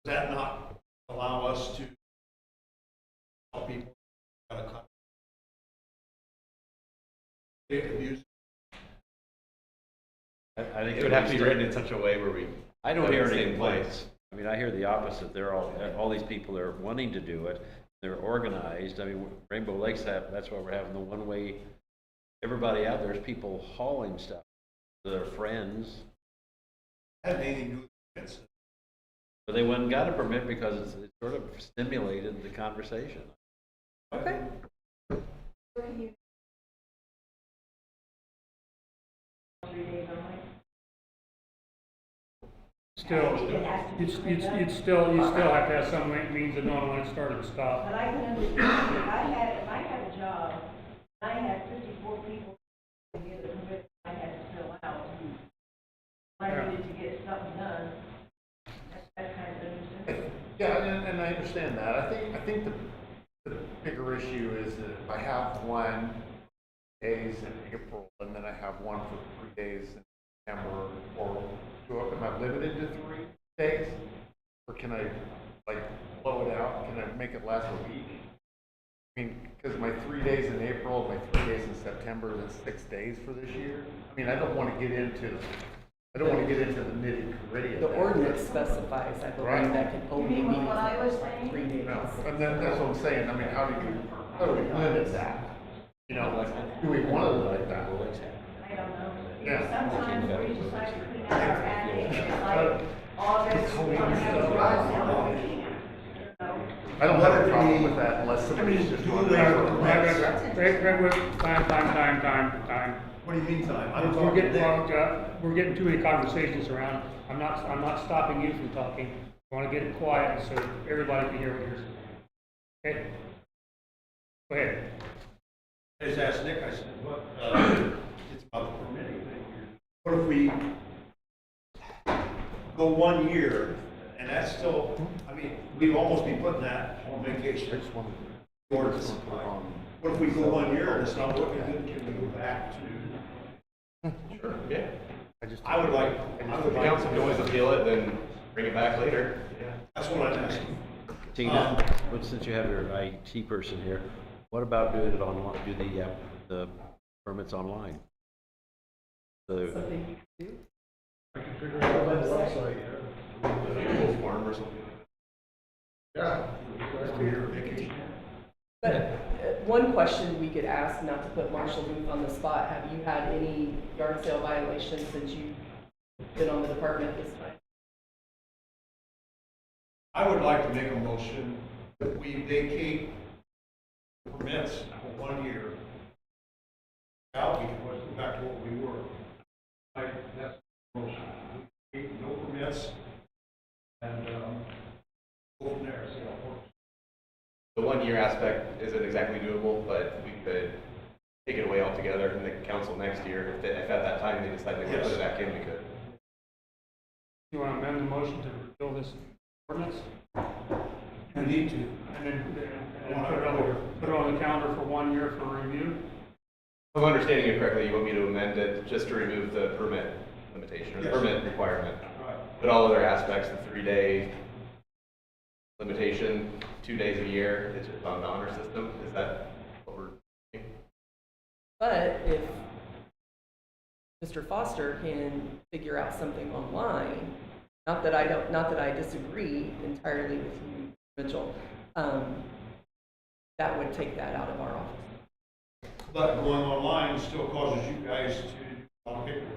does that not allow us to tell people how to cut? They abuse. I think It would have to be written in such a way where we. I don't hear have the any same complaints. I mean, I hear the opposite. They're all these people are wanting to do it. They're organized. I mean, Rainbow Lakes that's why we're having the one-way. Everybody out there's people hauling stuff to their friends. Have anything to do with permits. But they went and got a permit because it sort of stimulated the conversation. Okay. still, you'd still have to have some means of knowing when it started and stopped. But I can understand, if I had a job, I had 54 people to get something done. That's kind of interesting. Yeah, and I understand that. I think the bigger issue is that if I have 1 days in April and then I have one for 3 days in September, or am I limited to 3 days? Or can I like blow it out? Can I make it last a week? I mean, because my 3 days in April, my 3 days in September, that's 6 days for this year. I mean, I don't want to get into the nitty gritty of The that. ordinance specifies, I believe, Right. that can only be What I was like saying? 3 days. No, and that's what I'm saying. I mean, how do we limit that? You know, do we want to limit that? I don't know. Yeah. Sometimes we decide to put out our ad, it's like August, we want to have a garage sale. I don't have a problem with that unless somebody's just running for a run. Greg, time. What do you mean time? I'm We're talking getting, Nick. we're getting too many conversations around. I'm not stopping you from talking. I want to get it quiet so everybody can hear what you're saying. Okay? Go ahead. I just asked Nick, I said, what, it's about the permitting thing here. What if we go 1 year, and that's still, I mean, we'd almost be putting that on vacation. Ordinance. What if we go 1 year and it's not looking good, can we go back to? Sure, yeah. I would like, The council can always appeal it, then bring it back later. Yeah. that's what I'm asking. Tina, but since you have your IT person here, what about doing it online, do the permits online? Something you can do. I can figure it out on the website, Google form or something. Yeah. But one question we could ask, not to put Marshall Booth on the spot, have you had any yard sale violations since you've been on the department this time? I would like to make a motion that we vacate permits for 1 year. Now we can always go back to what we were. That's the motion. No permits, and, go from there, see how it works. The 1 year aspect isn't exactly doable, but we could take it away altogether and the council next year, if at that time they decide to put it back in, we could. You want to amend the motion to repeal this ordinance? You need to. And then put it on the calendar for 1 year for review? If I'm understanding it correctly, you want me to amend it just to remove the permit limitation, or the Yes. permit requirement. Right. But all other aspects, the 3-day limitation, 2 days a year, it's just on the honor system, is that what we're thinking? But if Mr. Foster can figure out something online, not that I disagree entirely with you, Mitchell, that would take that out of our office. But going online still causes you guys to complicate it.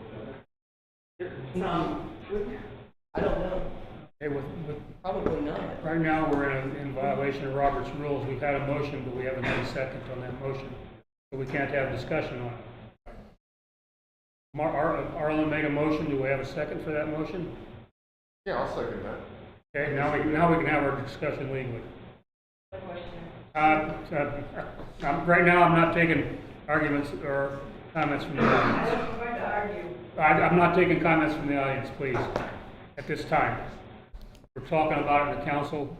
I don't know, Hey, with, probably not. right now, we're in violation of Robert's rules. We've had a motion, but we haven't had a second on that motion. So we can't have discussion on it. Arlen made a motion. Do we have a second for that motion? Yeah, I'll second that. Okay, now we can have our discussion legally. Right now, I'm not taking arguments or comments from the audience. I'm going to argue. I'm not taking comments from the audience, please, at this time. We're talking about it in the council.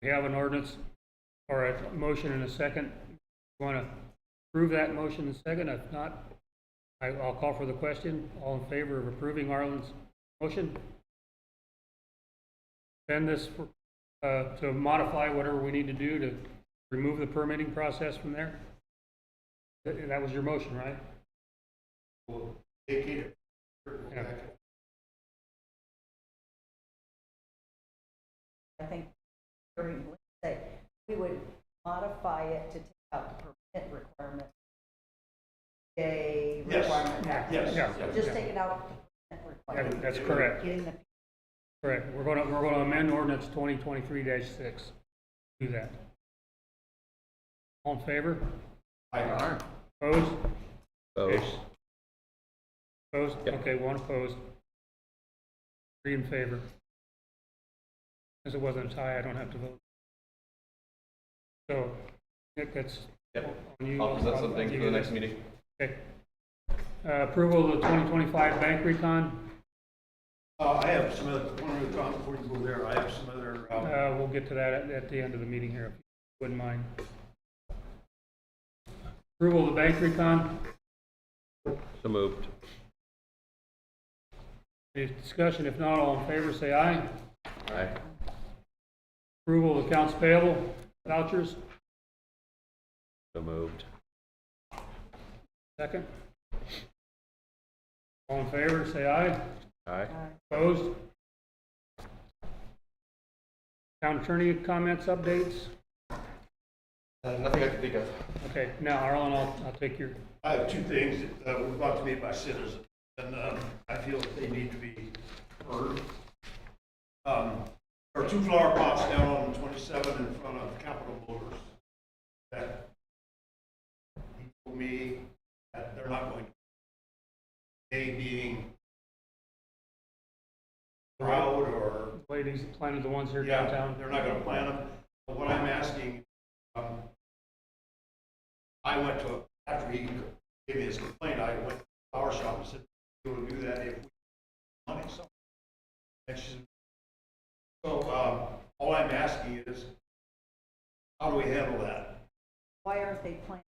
We have an ordinance or a motion and a second. You want to approve that motion and second? If not, I'll call for the question. All in favor of approving Arlen's motion? Send this to modify whatever we need to do to remove the permitting process from there? That was your motion, right? We'll vacate it. Yeah. I think, say, we would modify it to take out the permit requirement. Day Yes. requirement. Yes. Yeah. Just take it out. The permit requirement. That's correct. Getting the Correct. We're going to amend ordinance 2023-6. Do that. All in favor? Aye. Opposed? Opposed? Opposed? Yep. Okay, one opposed. 3 in favor. Since it wasn't a tie, I don't have to vote. So, Nick, that's Yep. on you. I'll present something for the next meeting. Okay. Approval of the 2025 bank recon. I have some other, one other comment before you go there, I have some other, We'll get to that at the end of the meeting here, if you wouldn't mind. Approval of the bank recon. So moved. Any discussion? If not, all in favor, say aye. Aye. Approval of accounts payable vouchers. So moved. Second. All in favor, say aye. Aye. Opposed? Town attorney comments, updates? Nothing I can think of. Okay, now Arlen, I'll take your, I have two things that were brought to me by citizens, and I feel that they need to be heard. There are two flower pots down on 27 in front of Capitol Motors that he told me that they're not going to. They being proud or ladies that planted the ones here yeah, downtown. they're not going to plant them. But what I'm asking, I went to, after he gave me his complaint, I went to the flower shop and said, we will do that if we have money. So, and she said, so all I'm asking is, how do we handle that? Why aren't they planting?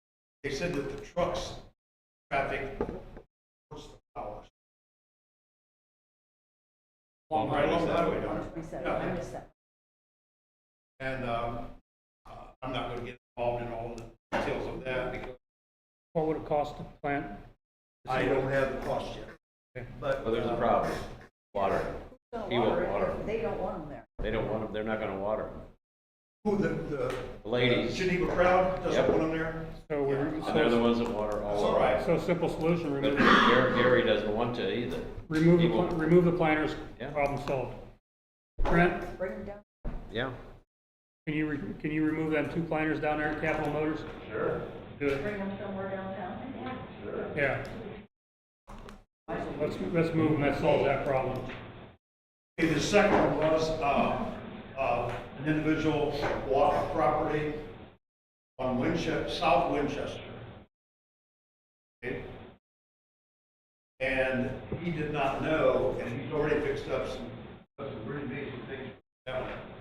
They said that the trucks traffic towards the flowers. Long Right along the highway. highway, don't it? 27, I missed that. And I'm not going to get involved in all the details of that because What would it cost to plant? I don't have the cost yet. Okay. But Well, there's a problem. Water. Don't He won't water it water if they don't want them there. They don't want them, they're not gonna water them. who The ladies, Geneva crowd doesn't Yep. want them there? So we're, and they're the ones that water That's all all over. right. so simple solution, But Gary doesn't want to either. remove the planters, Yeah. problem solved. Brent, Bring them down. Yeah. can you remove them 2 planters down there at Capitol Motors? Sure, Do it. Bring them somewhere downtown. sure. Yeah. Let's move them, that solves that problem. Okay, the second one was an individual bought a property on Winchester, South Winchester. Okay? And he did not know, and he's already fixed up some really basic things,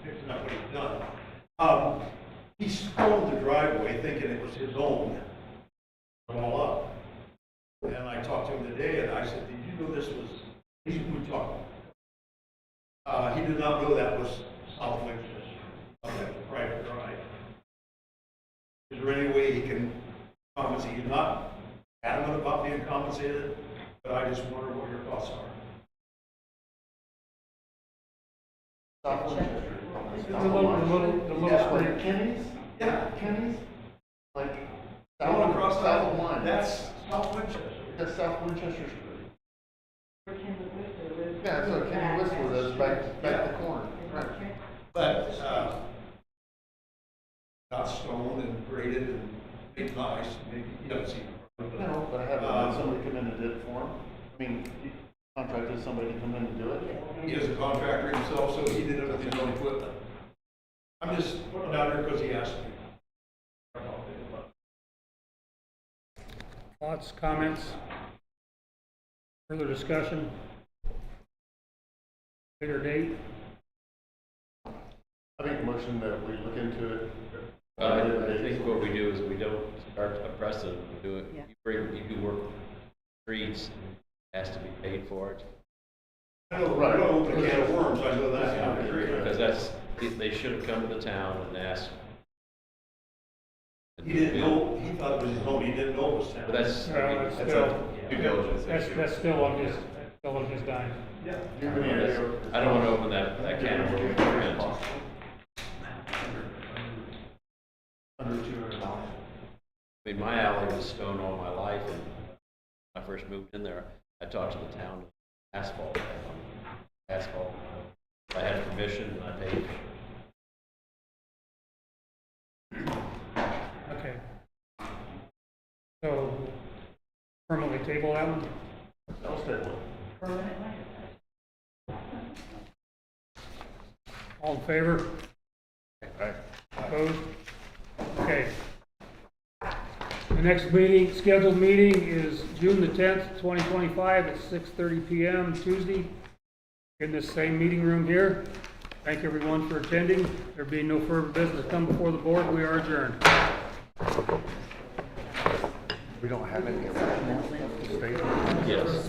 fixing up what he's done. He stole the driveway thinking it was his own, all up. And I talked to him today, and I said, did you know this was, we talked. He did not know that was South Winchester, that was a private drive. Is there any way he can compensate? He's not adamant about being compensated, but I just wonder what your thoughts are. South Winchester. The little Yeah, street. like Kenny's? Yeah. Kenny's? Like, Going across south of one. That's South Winchester. That's South Winchester Street. Yeah, that's what Kenny Whistler does, back the corner. Right. But, got stoned and graded and made nice, maybe, you haven't seen it. No, but I haven't had somebody come in and did it for him. I mean, he contracted somebody to come in and do it. He is a contractor himself, so he did it with his own equipment. I'm just putting it out there because he asked me. Thoughts, comments? Further discussion? Later date? I make a motion that we look into it. I think what we do is we don't start a precedent, we do it, Yeah. you do work streets, has to be paid for it. I don't open a can of worms, I know that, I agree. Because they should have come to the town and asked. He didn't know, he thought it was his own, he didn't know it was town. But that's, Well, that's That's still, a due diligence issue. that's still on his dime. Yeah. I don't want to open that can of worms again. Under $200. I mean, my alley was stone all my life, and when I first moved in there, I talked to the town, asphalt. I had permission, and I paid. Okay. So, permanently table that one? That was that one. All in favor? Right. Opposed? Okay. The next meeting, scheduled meeting is June the 10th, 2025 at 6:30 PM, Tuesday. in this same meeting room here. Thank everyone for attending. There being no further business to come before the board, we are adjourned. We don't have any original statements. Yes.